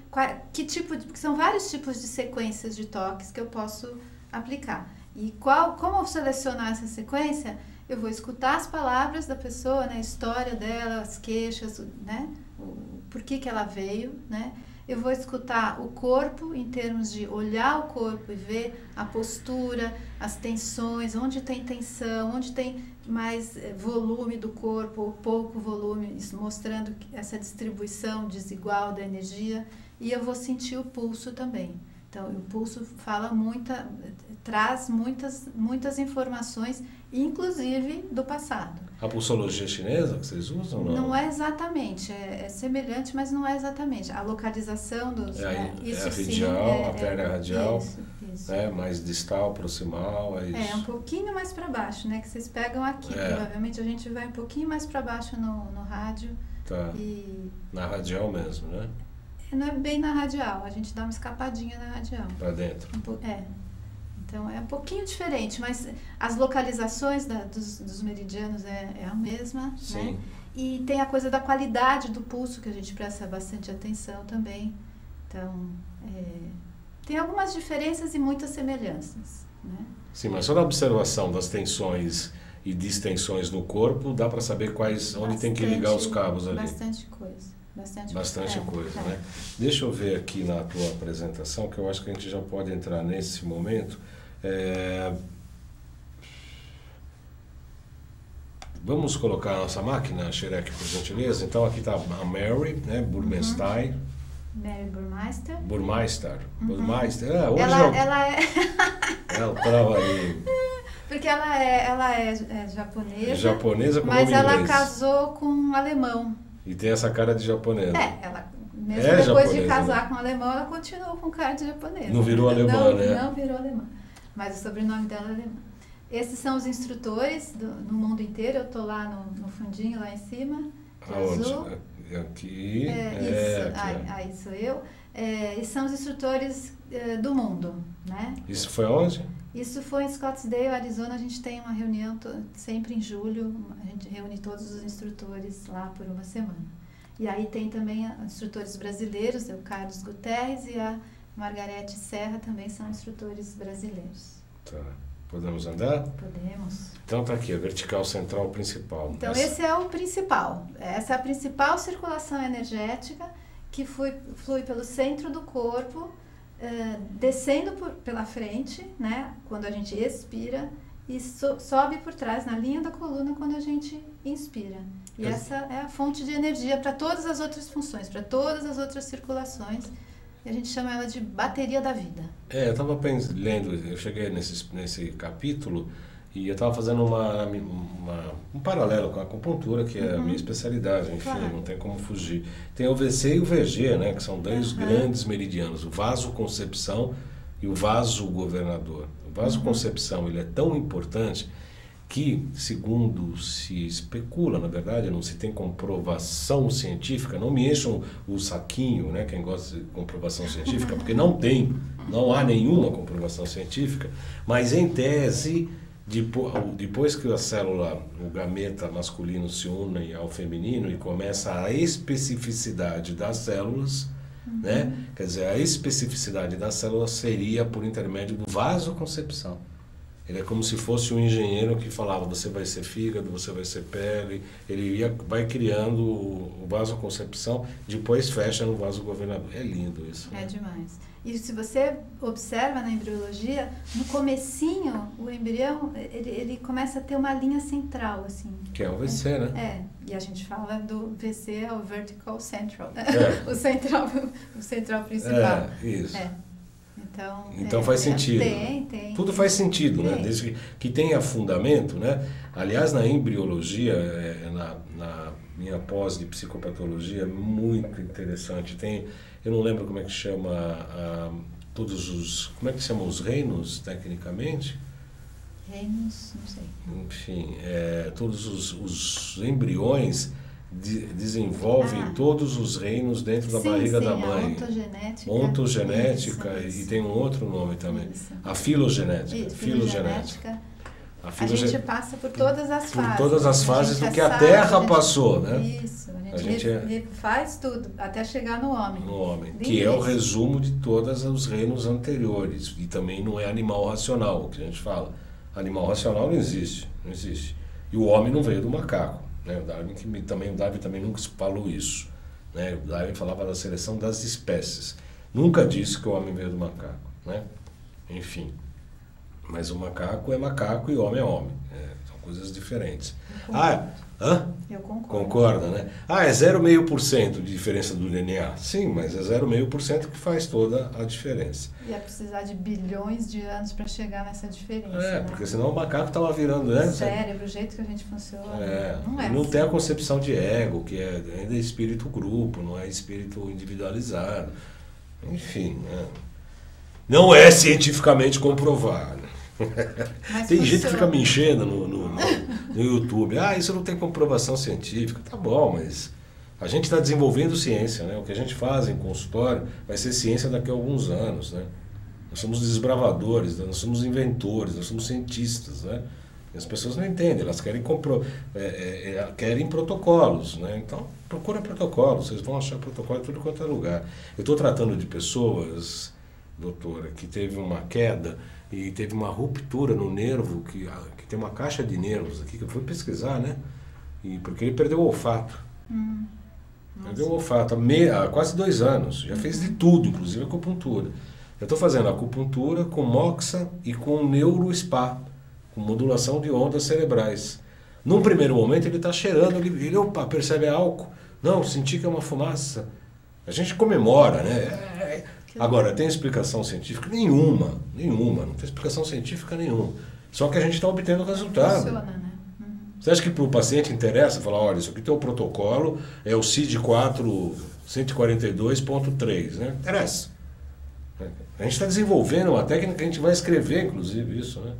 tipo porque são vários tipos de sequências de toques que eu posso aplicar. E como eu selecionar essa sequência? Eu vou escutar as palavras da pessoa, né, a história dela, as queixas, né, por que ela veio, né? Eu vou escutar o corpo em termos de olhar o corpo e ver a postura, as tensões, onde tem tensão, onde tem mais volume do corpo ou pouco volume, isso mostrando essa distribuição desigual da energia. E eu vou sentir o pulso também. Então, o pulso traz muitas informações, inclusive do passado. A pulsologia chinesa que vocês usam? Não é exatamente, é semelhante, mas não é exatamente. A localização dos... Isso, a radial, a artéria radial, isso. Mais distal, proximal, é isso. Um pouquinho mais para baixo, né? Que vocês pegam aqui, provavelmente a gente vai um pouquinho mais para baixo no rádio. Tá, na radial mesmo, né? Não é bem na radial, a gente dá uma escapadinha na radial. Para dentro. Então é um pouquinho diferente, mas as localizações dos meridianos é a mesma, sim, né? E tem a coisa da qualidade do pulso, que a gente presta bastante atenção também. Então, Tem algumas diferenças e muitas semelhanças, né? Sim, mas só na observação das tensões e distensões no corpo, dá para saber onde tem que ligar os cabos ali. Bastante coisa. Bastante coisa, né? Deixa eu ver aqui na tua apresentação, que eu acho que a gente já pode entrar nesse momento. Vamos colocar a nossa máquina, Xerec, por gentileza. Então aqui está a Mary, né? Burmeister. Mary Burmeister. Burmeister. Hoje ela é... ela estava ali. Porque ela é japonesa. Japonesa com mas nome ela inglês. Casou com um alemão. E tem essa cara de japonesa. Ela mesmo depois japonesa, de casar né? com um alemão, ela continuou com cara de japonesa. Não virou alemã, né? Não virou alemã. Mas o sobrenome dela é alemão. Esses são os instrutores no mundo inteiro. Eu estou lá no fundinho, lá em cima, de azul. Aqui. Aí sou eu. E são os instrutores do mundo, né? Isso foi onde? Isso foi em Scottsdale, Arizona. A gente tem uma reunião sempre em julho. A gente reúne todos os instrutores lá por uma semana. E aí tem também instrutores brasileiros, o Carlos Guterres e a Margarete Serra também são instrutores brasileiros. Tá. Podemos andar? Podemos. Então tá aqui, a vertical central principal. Então esse é o principal. Essa é a principal circulação energética que flui pelo centro do corpo, descendo pela frente, né, quando a gente expira, e sobe por trás, na linha da coluna, quando a gente inspira. E essa é a fonte de energia para todas as outras funções, para todas as outras circulações. E a gente chama ela de bateria da vida. Eu estava lendo, eu cheguei nesse capítulo e eu estava fazendo um paralelo com a acupuntura, que é a minha especialidade, enfim, Claro. não tem como fugir. Tem o VC e o VG, né, que são dois grandes meridianos, o vasoconcepção e o vasogovernador. O vasoconcepção, ele é tão importante que, segundo se especula, na verdade, não se tem comprovação científica, não me encham o saquinho, né, quem gosta de comprovação científica, porque não há nenhuma comprovação científica, mas em tese, depois que a célula, o gameta masculino se une ao feminino e começa a especificidade das células, né, quer dizer, a especificidade das células seria por intermédio do vasoconcepção. Ele é como se fosse um engenheiro que falava, você vai ser fígado, você vai ser pele, ele vai criando o vasoconcepção, depois fecha no vasogovernador. É lindo isso. É demais. E se você observa na embriologia, no comecinho, o embrião, ele começa a ter uma linha central, assim. Que é o VC, né? E a gente fala do VC, é o Vertical Central, né? o central principal. Isso. Então faz sentido. Tem. Tudo faz sentido, né? Desde que tenha fundamento, né? Aliás, na embriologia, na minha pós de psicopatologia, é muito interessante. Eu não lembro como é que chama como é que chamam os reinos, tecnicamente? Reinos, não sei. Enfim, todos os embriões desenvolvem todos os reinos dentro da barriga da mãe. Ontogenética e tem um outro nome também. Isso. A filogenética. Isso, filogenética. A gente passa por todas as fases. Por todas as fases do que a Terra passou, né? Isso, a gente faz tudo, até chegar no homem. No homem, que é o resumo de todos os reinos anteriores. E também não é animal racional, o que a gente fala. Animal racional não existe. E o homem não veio do macaco. Né? O Darwin também nunca falou isso. Né? O Darwin falava da seleção das espécies. Nunca disse que o homem veio do macaco. Né? Enfim. Mas o macaco é macaco e o homem é homem. São coisas diferentes. Eu concordo. Concorda, né? É 0,5% de diferença do DNA. Sim, mas é 0,5% que faz toda a diferença. Ia precisar de bilhões de anos para chegar nessa diferença. Né? Porque senão o macaco estava virando, né? O cérebro, o jeito que a gente funciona. Não tem a concepção de ego, que ainda é espírito grupo, não é espírito individualizado. Enfim, né? Não é cientificamente comprovado. Tem gente que fica me enchendo no YouTube. Isso não tem comprovação científica. Tá bom, mas a gente está desenvolvendo ciência, né? O que a gente faz em consultório vai ser ciência daqui a alguns anos, né? Nós somos desbravadores, nós somos inventores, nós somos cientistas, né? E as pessoas não entendem, elas querem querem protocolos, né? Então, procura protocolos, vocês vão achar protocolo em tudo quanto é lugar. Eu estou tratando de pessoas doutora, que teve uma queda e teve uma ruptura no nervo, que tem uma caixa de nervos aqui, que eu fui pesquisar, né? Porque ele perdeu o olfato. Perdeu o olfato há quase 2 anos. Já fez de tudo, inclusive acupuntura. Eu estou fazendo acupuntura com moxa e com neurospa, com modulação de ondas cerebrais. Num primeiro momento ele está cheirando, ele opa, percebe álcool. Não, senti que é uma fumaça. A gente comemora, né? Agora, tem explicação científica? Nenhuma. Não tem explicação científica nenhuma. Só que a gente está obtendo resultado. Funciona, né? Você acha que para o paciente interessa falar, olha, isso aqui tem o protocolo, é o CID-4 142.3, né? Interessa. A gente está desenvolvendo uma técnica, a gente vai escrever, inclusive, isso, né?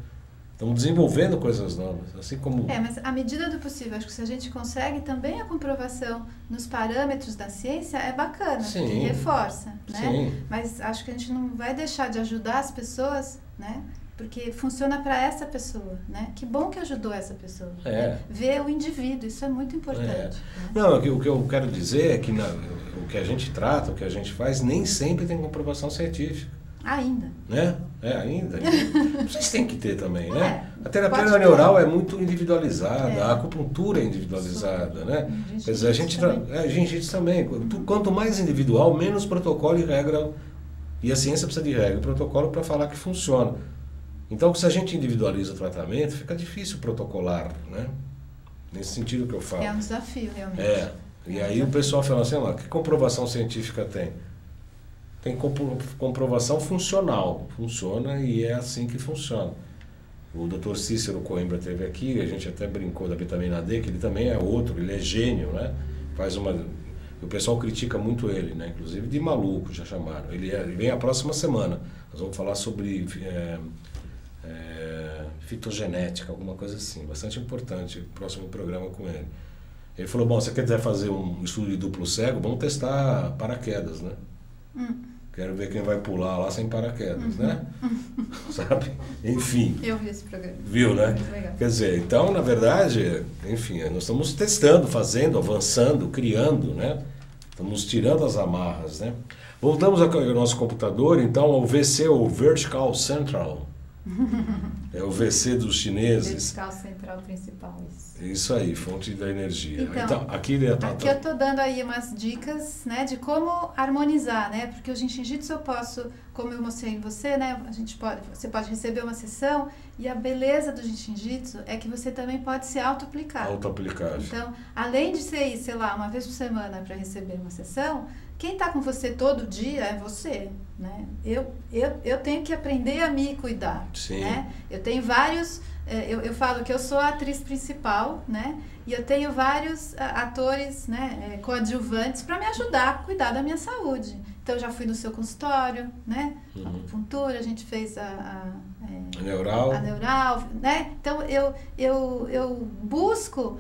Estamos desenvolvendo coisas novas, assim como... Mas à medida do possível, acho que se a gente consegue também a comprovação nos parâmetros da ciência, é bacana, Sim. porque reforça, né? Sim. Mas acho que a gente não vai deixar de ajudar as pessoas, né? Porque funciona para essa pessoa, né? Que bom que ajudou essa pessoa. Né? Ver o indivíduo, isso é muito importante. Né? Não, o que eu quero dizer é que o que a gente trata, o que a gente faz, nem sempre tem comprovação científica. Ainda. Né? Ainda. Vocês têm que ter também, né? A terapia pode neural é muito individualizada, a acupuntura é individualizada, né? Quer dizer, jiu-jitsu também. Quanto mais individual, menos protocolo e regra. E a ciência precisa de regra e protocolo para falar que funciona. Então, se a gente individualiza o tratamento, fica difícil protocolar, né? Nesse sentido que eu falo. É um desafio, realmente. E aí o pessoal fala assim, que comprovação científica tem? Tem comprovação funcional. Funciona e é assim que funciona. O Dr. Cícero Coimbra esteve aqui, a gente até brincou da vitamina D, que ele também é outro, ele é gênio, né? O pessoal critica muito ele, né? Inclusive de maluco, já chamaram. Ele vem a próxima semana. Nós vamos falar sobre fitogenética, alguma coisa assim. Bastante importante, o próximo programa com ele. Ele falou, você quer fazer um estudo de duplo cego? Vamos testar paraquedas, né? Quero ver quem vai pular lá sem paraquedas, né? Sabe? Enfim. Eu vi esse programa. Viu, né? Legal. Quer dizer, então, na verdade, enfim, nós estamos testando, fazendo, avançando, criando, né? Estamos tirando as amarras, né? Voltamos ao nosso computador, então, ao VC, o Vertical Central. É o VC dos chineses. Vertical Central Principal, isso. Isso aí, fonte da energia. Então aqui eu estou dando aí umas dicas, né, de como harmonizar, né? Porque o Jiu-Jitsu eu posso, como eu mostrei em você, né? Você pode receber uma sessão e a beleza do Jiu-Jitsu é que você também pode se auto-aplicar. Auto-aplicar. Então, além de você ir, sei lá, uma vez por semana para receber uma sessão, quem está com você todo dia é você, né? Eu tenho que aprender a me cuidar, Sim. né? Eu tenho vários... Eu falo que eu sou a atriz principal, né? E eu tenho vários atores, né, coadjuvantes para me ajudar a cuidar da minha saúde. Então, eu já fui no seu consultório, né? Acupuntura, a gente fez a neural, né? Então, eu busco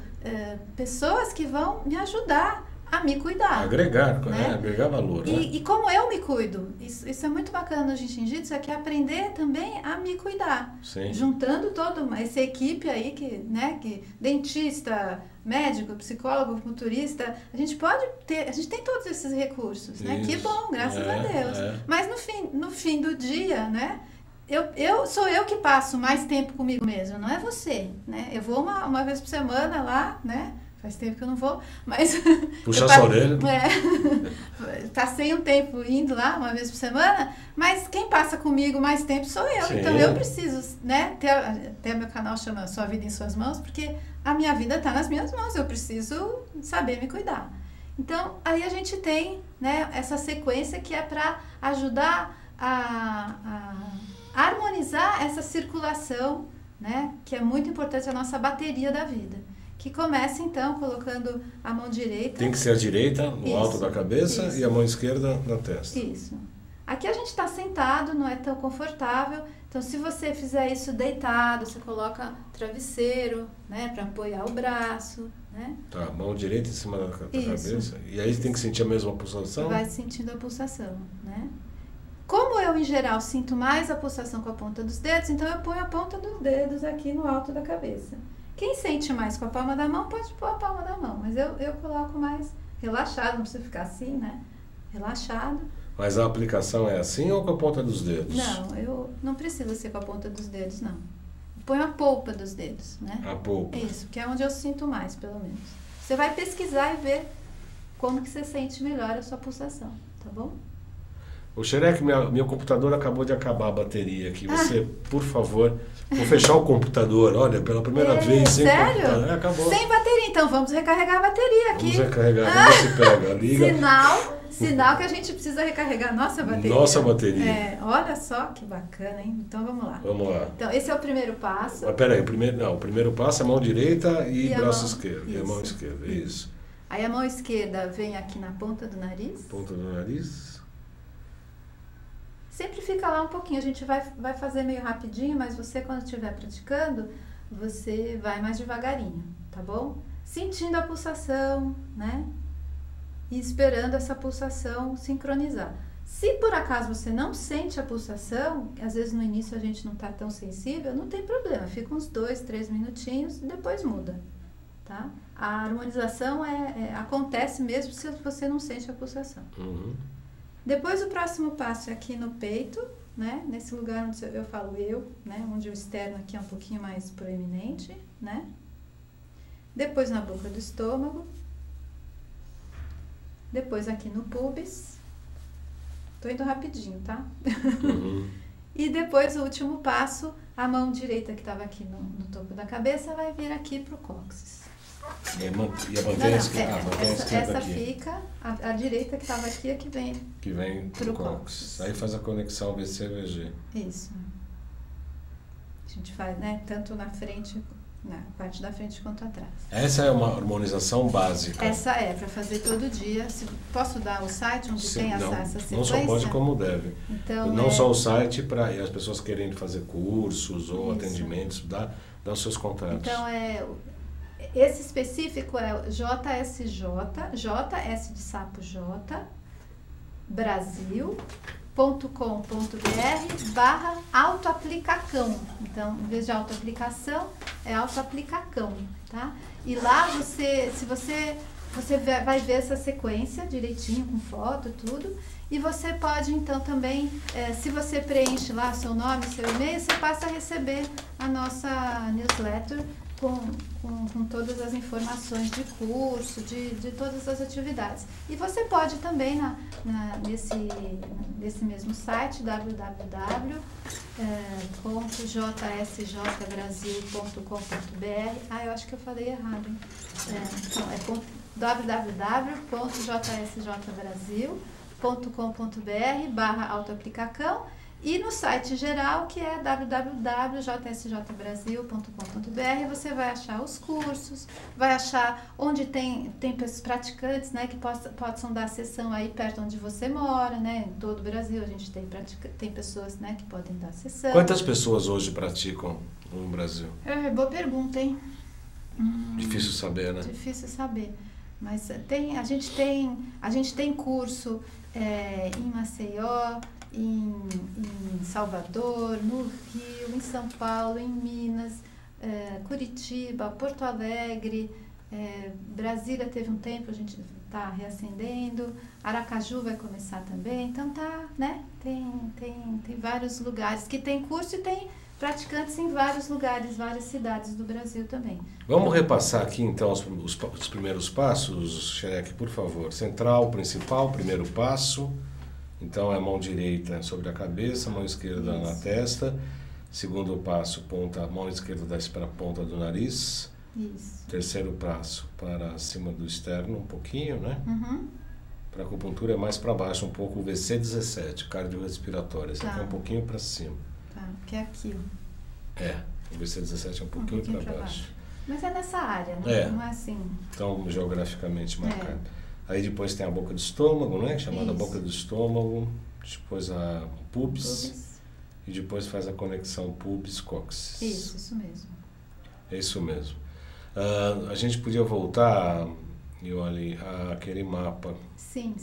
pessoas que vão me ajudar a me cuidar. Agregar, né? Agregar valor. E como eu me cuido, isso é muito bacana no Jiu-Jitsu, é que aprender também a me cuidar. Sim. Juntando toda essa equipe aí, que dentista, médico, psicólogo, acupunturista, a gente tem todos esses recursos, né? Que bom, graças a Deus. Mas no fim do dia, né? Sou eu que passo mais tempo comigo mesmo, não é você, né? Eu vou uma vez por semana lá, né? Faz tempo que eu não vou, mas... Puxa a orelha. Passei um tempo indo lá, uma vez por semana, mas quem passa comigo mais tempo sou eu. Sim. Então eu preciso, né? Até meu canal chama Sua Vida em Suas Mãos, porque a minha vida está nas minhas mãos, eu preciso saber me cuidar. Então, aí a gente tem, né, essa sequência que é para ajudar a harmonizar essa circulação, né? Que é muito importante, a nossa bateria da vida. Que começa, então, colocando a mão direita... Tem que ser a direita, no alto da cabeça, e a mão esquerda na testa. Isso. Aqui a gente está sentado, não é tão confortável. Então, se você fizer isso deitado, você coloca travesseiro, né, para apoiar o braço, né? Tá, mão direita em cima da cabeça. E aí tem que sentir a mesma pulsação? Vai sentindo a pulsação, né? Como eu, em geral, sinto mais a pulsação com a ponta dos dedos, então eu ponho a ponta dos dedos aqui no alto da cabeça. Quem sente mais com a palma da mão, pode pôr a palma da mão. Mas eu coloco mais relaxado, não precisa ficar assim, né? Relaxado. Mas a aplicação é assim ou com a ponta dos dedos? Não, não precisa ser com a ponta dos dedos, não. Põe a polpa dos dedos, né? A polpa. Isso, que é onde eu sinto mais, pelo menos. Você vai pesquisar e ver como que você sente melhor a sua pulsação, tá bom? O Xerec, meu computador acabou de acabar a bateria aqui. Você, por favor, vou fechar o computador. Olha, pela primeira vez sem sério? computador. Acabou. Sem bateria, então vamos recarregar a bateria aqui. Vamos recarregar, vamos ver se pega. Liga. Sinal que a gente precisa recarregar nossa bateria. Nossa bateria. Olha só que bacana, hein? Então vamos lá. Vamos lá. Então, esse é o primeiro passo. Mas peraí, o primeiro passo é mão direita e braço esquerdo. Isso. E a mão esquerda, isso. Aí a mão esquerda vem aqui na ponta do nariz. Ponta do nariz. Sempre fica lá um pouquinho, a gente vai fazer meio rapidinho, mas você quando estiver praticando, você vai mais devagarinho, tá bom? Sentindo a pulsação, né? E esperando essa pulsação sincronizar. Se por acaso você não sente a pulsação, às vezes no início a gente não está tão sensível, não tem problema, fica uns 2, 3 minutinhos e depois muda, tá? A harmonização acontece mesmo se você não sente a pulsação. Uhum. Depois o próximo passo é aqui no peito, né? Nesse lugar onde eu falo né? Onde o externo aqui é um pouquinho mais proeminente, né? Depois na boca do estômago. Depois aqui no pubis. Tô indo rapidinho, tá? Uhum. E depois o último passo, a mão direita que estava aqui no topo da cabeça vai vir aqui pro cóccix. E a mantém a esquerda essa aqui. Fica, a direita que estava aqui é que vem. Que vem pro cóccix. Aí faz a conexão VC-VG. Isso. A gente faz, né? Tanto na frente, na parte da frente quanto atrás. Essa é uma harmonização básica. Essa é para fazer todo dia. Posso dar o site onde tem essa sequência? Não só pode como deve. Então, não só o site, para as pessoas querendo fazer cursos ou Isso. atendimentos, dá os seus contatos. Então, esse específico é JSJ, JS de sapo J, Brasil.com.br/autoaplicacão. Então, em vez de autoaplicação, é autoaplicacão, tá? E lá você vai ver essa sequência direitinho, com foto e tudo. E você pode, então, também, se você preenche lá seu nome, seu e-mail, você passa a receber a nossa newsletter com todas as informações de curso, de todas as atividades. E você pode também, nesse mesmo site, www.jsjbrasil.com.br. Eu acho que eu falei errado, hein? www.jsjbrasil.com.br/autoaplicacão. E no site geral, que é www.jsjbrasil.com.br, você vai achar os cursos, vai achar onde tem praticantes, né, que possam dar sessão aí perto onde você mora, né? Em todo o Brasil a gente tem pessoas, né, que podem dar sessão. Quantas pessoas hoje praticam no Brasil? Boa pergunta, hein? Difícil saber, né? Difícil saber. Mas a gente tem curso em Maceió, em Salvador, no Rio, em São Paulo, em Minas, Curitiba, Porto Alegre, Brasília teve um tempo, a gente está reacendendo, Aracaju vai começar também, então tá, né? Tem vários lugares que tem curso e tem praticantes em vários lugares, várias cidades do Brasil também. Vamos repassar aqui então os primeiros passos, Xerec, por favor. Central, principal, primeiro passo. Então, é mão direita sobre a cabeça, mão esquerda na testa. Segundo passo, mão esquerda desce para a ponta do nariz. Isso. Terceiro passo, para cima do externo um pouquinho, né? Uhum. Para acupuntura é mais para baixo um pouco, o VC17, cardiorrespiratório. Esse aqui é um pouquinho para cima. Tá, que é aqui. O VC17 é um pouquinho para baixo. Mas é nessa área, né? Não é assim. Então, geograficamente marcado. Aí depois tem a boca do estômago, né? Chamada boca do estômago. Depois o pubis. E depois faz a conexão pubis-cóccix. Isso mesmo. É isso mesmo. A gente podia voltar, Iole, àquele mapa. Sim.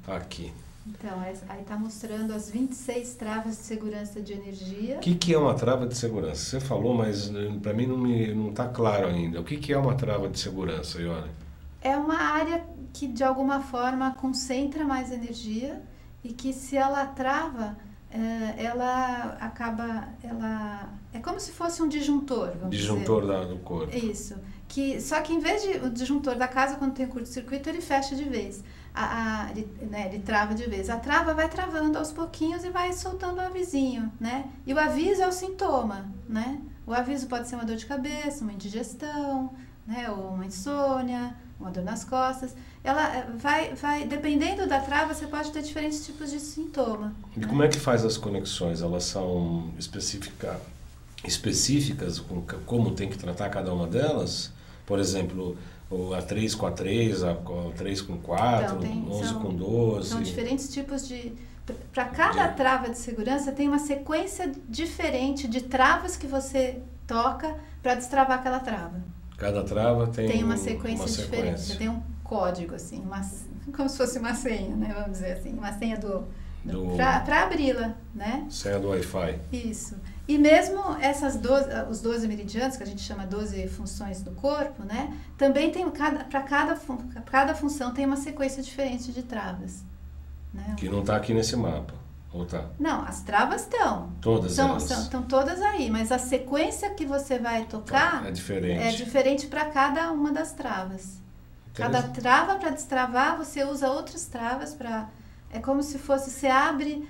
Aqui. Então, aí está mostrando as 26 travas de segurança de energia. O que é uma trava de segurança? Você falou, mas para mim não está claro ainda. O que é uma trava de segurança, Iole? É uma área que de alguma forma concentra mais energia e que se ela trava, ela acaba, é como se fosse um disjuntor, vamos Disjuntor dizer. do corpo. Isso. Só que em vez de o disjuntor da casa, quando tem curto-circuito, ele fecha de vez. Ele trava de vez. A trava vai travando aos pouquinhos e vai soltando o avisinho, né? E o aviso é o sintoma, né? O aviso pode ser uma dor de cabeça, uma indigestão, né? Ou uma insônia, uma dor nas costas. Ela vai, dependendo da trava, você pode ter diferentes tipos de sintoma. E né? como é que faz as conexões? Elas são específicas, como tem que tratar cada uma delas? Por exemplo, a 3 com a 3, a 3 com 4, Então, 11 com 12. São diferentes tipos de... Para cada trava de segurança, tem uma sequência diferente de travas que você toca para destravar aquela trava. Cada trava tem uma sequência diferente. Tem um código, assim, como se fosse uma senha, né? Vamos dizer assim, uma senha para abri-la, né? Senha do Wi-Fi. Isso. E mesmo os 12 meridianos, que a gente chama 12 funções do corpo, né? Também tem, para cada função tem uma sequência diferente de travas. Né? Que não está aqui nesse mapa, ou tá? Não, as travas estão. Todas elas? Estão todas aí, mas a sequência que você vai tocar é diferente. É diferente para cada uma das travas. Cada trava, para destravar, você usa outras travas para... É como se fosse, você abre...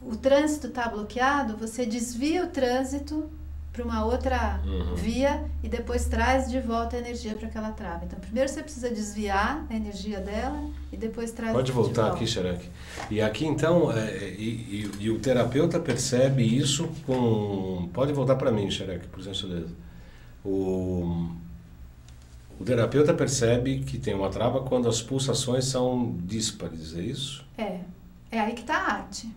o trânsito está bloqueado, você desvia o trânsito para uma outra via e depois traz de volta a energia para aquela trava. Então, primeiro você precisa desviar a energia dela e depois traz Pode voltar aqui, Xerec. E aqui, então, e o terapeuta percebe isso com... Pode voltar para mim, Xerec, por gentileza. O terapeuta percebe que tem uma trava quando as pulsações são díspares, é isso? É aí que está a arte.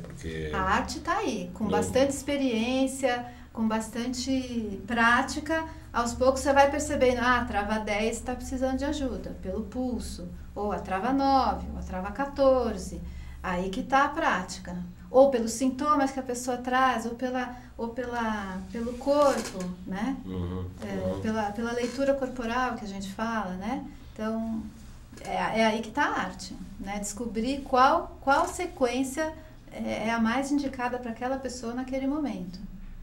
Porque... A arte está aí, com bastante experiência, com bastante prática. Aos poucos você vai percebendo, a trava 10 está precisando de ajuda, pelo pulso. Ou a trava 9, ou a trava 14. Aí que está a prática. Ou pelos sintomas que a pessoa traz, ou pelo corpo, né? Pela leitura corporal que a gente fala, né? Então, é aí que está a arte, né? Descobrir qual sequência é a mais indicada para aquela pessoa naquele momento,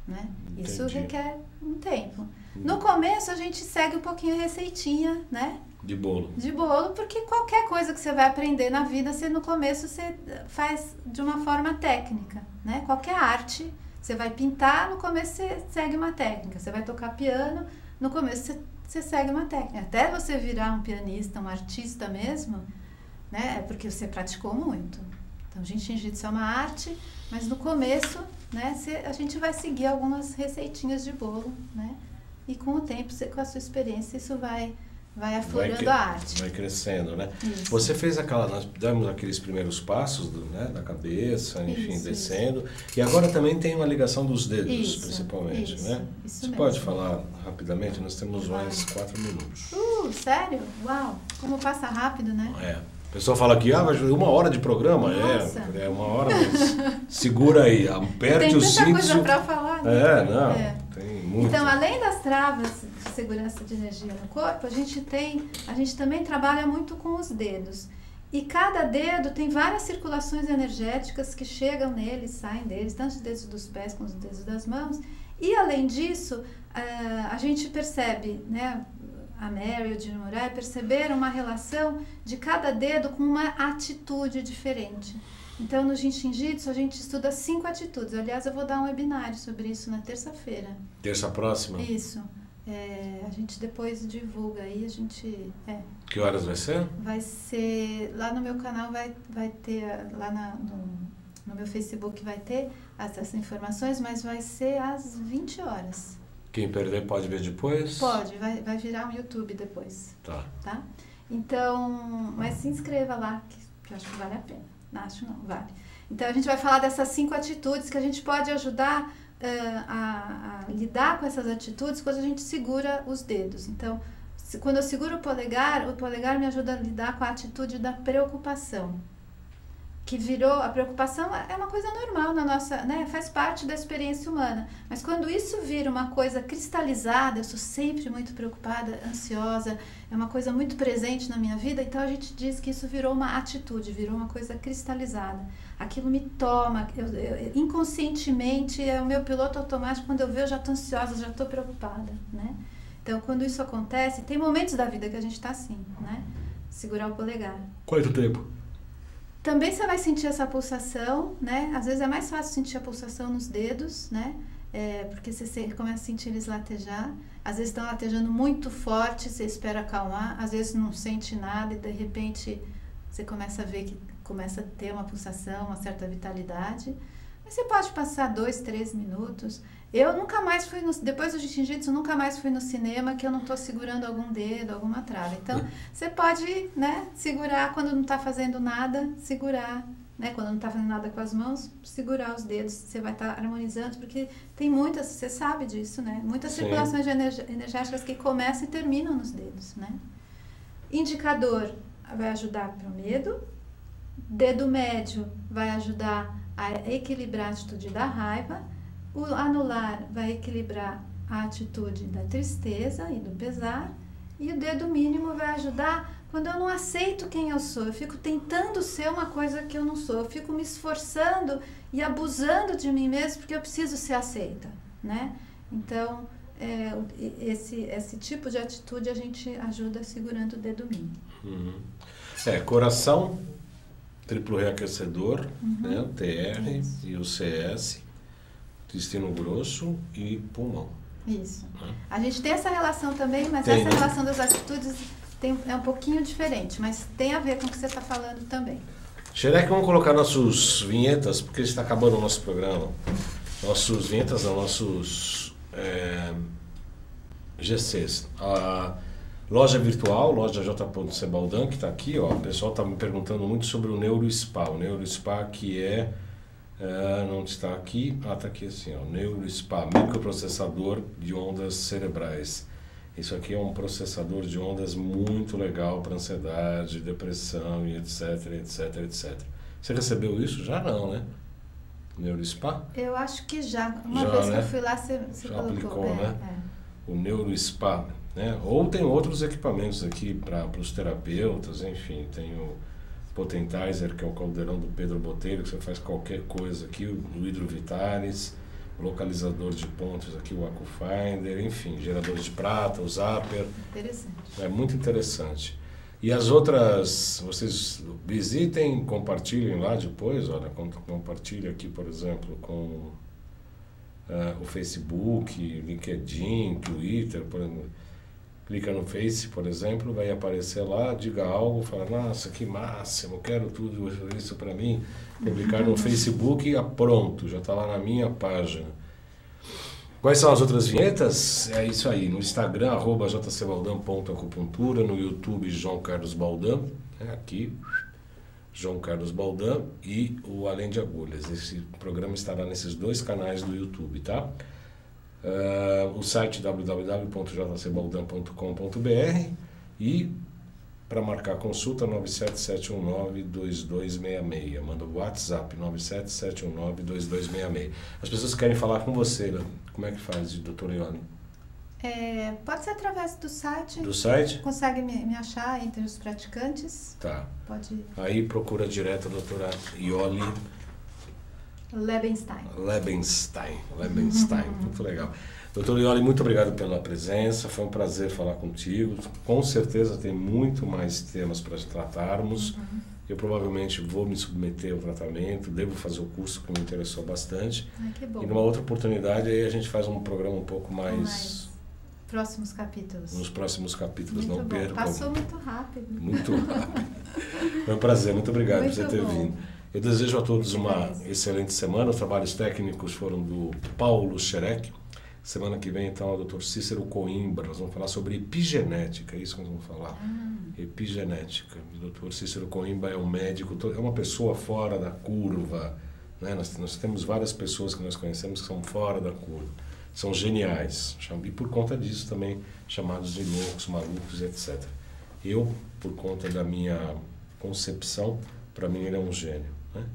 né? Isso requer um tempo. No começo, a gente segue um pouquinho a receitinha, né? De bolo. De bolo, porque qualquer coisa que você vai aprender na vida, no começo você faz de uma forma técnica, né? Qualquer arte, você vai pintar, no começo você segue uma técnica. Você vai tocar piano, no começo você segue uma técnica. Até você virar um pianista, um artista mesmo, né? É porque você praticou muito. Então, Jiu-Jitsu é uma arte, mas no começo, né, a gente vai seguir algumas receitinhas de bolo, né? E com o tempo, com a sua experiência, isso vai aflorando a arte. Vai crescendo, né? Isso. Você fez nós damos aqueles primeiros passos da cabeça, enfim, descendo. E agora também tem uma ligação dos dedos, principalmente, né? Isso Você mesmo. pode falar rapidamente? Nós temos mais 4 minutos. Sério? Uau! Como passa rápido, né? O pessoal fala aqui, vai 1 hora de programa. Nossa. É 1 hora, mas segura aí, aperte o cinto. Tem tanta coisa para falar, né? Tem muito. Então, além das travas de segurança de energia no corpo, a gente também trabalha muito com os dedos. E cada dedo tem várias circulações energéticas que chegam neles, saem deles, tanto os dedos dos pés como os dedos das mãos. E, além disso, a gente percebe, né? A Mary e o Dino Murai perceberam uma relação de cada dedo com uma atitude diferente. Então, no Jiu-Jitsu, a gente estuda 5 atitudes. Aliás, eu vou dar um webinário sobre isso na terça-feira. Terça próxima? Isso. A gente depois divulga aí, Que horas vai ser? Vai ser... Lá no meu canal vai ter... Lá no meu Facebook vai ter essas informações, mas vai ser às 20 horas. Quem perder pode ver depois? Pode, vai virar um YouTube depois. Tá? Então, mas se inscreva lá, que eu acho que vale a pena. Não acho não, vale. Então, a gente vai falar dessas 5 atitudes que a gente pode ajudar a lidar com essas atitudes quando a gente segura os dedos. Então, quando eu seguro o polegar me ajuda a lidar com a atitude da preocupação. que virou, a preocupação é uma coisa normal na nossa, né? Faz parte da experiência humana. Mas quando isso vira uma coisa cristalizada, eu sou sempre muito preocupada, ansiosa, é uma coisa muito presente na minha vida, então a gente diz que isso virou uma atitude, virou uma coisa cristalizada. Aquilo me toma, inconscientemente é o meu piloto automático, quando eu vejo eu já estou ansiosa, já estou preocupada, né? Então quando isso acontece, tem momentos da vida que a gente está assim, né? Segurar o polegar. Quanto tempo? Também você vai sentir essa pulsação, né? Às vezes é mais fácil sentir a pulsação nos dedos, né? Porque você começa a sentir eles latejar. Às vezes estão latejando muito forte, você espera acalmar. Às vezes não sente nada e de repente você começa a ver que começa a ter uma pulsação, uma certa vitalidade. Mas você pode passar 2, 3 minutos. Eu nunca mais fui, depois do jiu-jitsu, nunca mais fui no cinema que eu não estou segurando algum dedo, alguma trava. Então, você pode, né, segurar quando não está fazendo nada, segurar, né, quando não está fazendo nada com as mãos, segurar os dedos. Você vai estar harmonizando, porque tem muitas, você sabe disso, né? Muitas circulações energéticas que começam e terminam nos dedos, né? Indicador vai ajudar para o medo. Dedo médio vai ajudar a equilibrar a atitude da raiva. O anular vai equilibrar a atitude da tristeza e do pesar. E o dedo mínimo vai ajudar quando eu não aceito quem eu sou. Eu fico tentando ser uma coisa que eu não sou. Eu fico me esforçando e abusando de mim mesmo porque eu preciso ser aceita, né? Então, esse tipo de atitude a gente ajuda segurando o dedo mínimo. Coração, triplo reaquecedor, né? O TR e o CS. Intestino grosso e pulmão. Isso. A gente tem essa relação também, mas essa relação das atitudes é um pouquinho diferente, mas tem a ver com o que você está falando também. Xerec, vamos colocar nossos vinhetas, porque está acabando o nosso programa. Nossos vinhetas, não, nossos GCs. A loja virtual, loja J. Sebaldan, que está aqui, ó. O pessoal está me perguntando muito sobre o NeuroSpa. O NeuroSpa que não está aqui, está aqui assim, ó, NeuroSpa, microprocessador de ondas cerebrais. Isso aqui é um processador de ondas muito legal para ansiedade, depressão e etc, etc, etc. Você recebeu isso? Já não, né? NeuroSpa? Eu acho que já. Uma vez que eu fui lá, você já colocou. Aplicou, né? O NeuroSpa, né? Ou tem outros equipamentos aqui para os terapeutas, enfim, tem o Potentizer, que é o caldeirão do Pedro Botelho, que você faz qualquer coisa aqui, o Hidrovitalis, o localizador de pontos aqui, o AcuFinder, enfim, geradores de prata, o Zapper. Interessante. É muito interessante. E as outras, vocês visitem, compartilhem lá depois, olha, compartilhe aqui, por exemplo, com o Facebook, LinkedIn, Twitter, por exemplo. Clica no Face, por exemplo, vai aparecer lá, diga algo, fala, nossa, que máximo, eu quero tudo isso para mim. Publicar no Facebook e pronto, já está lá na minha página. Quais são as outras vinhetas? É isso aí, no Instagram, @jcbaldan.acupuntura, no YouTube, João Carlos Baldan, aqui, João Carlos Baldan, e o Além de Agulhas. Esse programa estará nesses 2 canais do YouTube, tá? O site www.jcbaldan.com.br e para marcar consulta 977192266, manda o WhatsApp 977192266. As pessoas querem falar com você, né? Como é que faz, doutora Ione? Pode ser através do site. Do site? Consegue me achar entre os praticantes. Tá. Pode. Aí procura direto a doutora Iole Lebenstein. Muito legal. Doutor Iole, muito obrigado pela presença, foi um prazer falar contigo. Com certeza tem muito mais temas para tratarmos. Eu provavelmente vou me submeter ao tratamento, devo fazer o curso que me interessou bastante. Que bom. E numa outra oportunidade aí a gente faz um programa um pouco mais... Próximos capítulos. Nos próximos capítulos, muito não bom. percam. Passou muito rápido. Muito rápido. Foi um prazer, muito obrigado por você ter vindo. Eu desejo a todos uma excelente semana. Os trabalhos técnicos foram do Paulo Xerec. Semana que vem, então, é o Dr. Cícero Coimbra. Nós vamos falar sobre epigenética, é isso que nós vamos falar. Epigenética. O Dr. Cícero Coimbra é um médico, é uma pessoa fora da curva. Né? Nós temos várias pessoas que nós conhecemos que são fora da curva. São geniais. E por conta disso também chamados de loucos, malucos, etc. Eu, por conta da minha concepção, para mim ele é um gênio. né?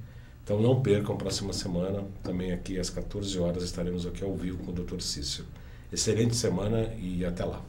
Então não percam, próxima semana, também aqui às 14 horas, estaremos aqui ao vivo com o Dr. Cícero. Excelente semana e até lá.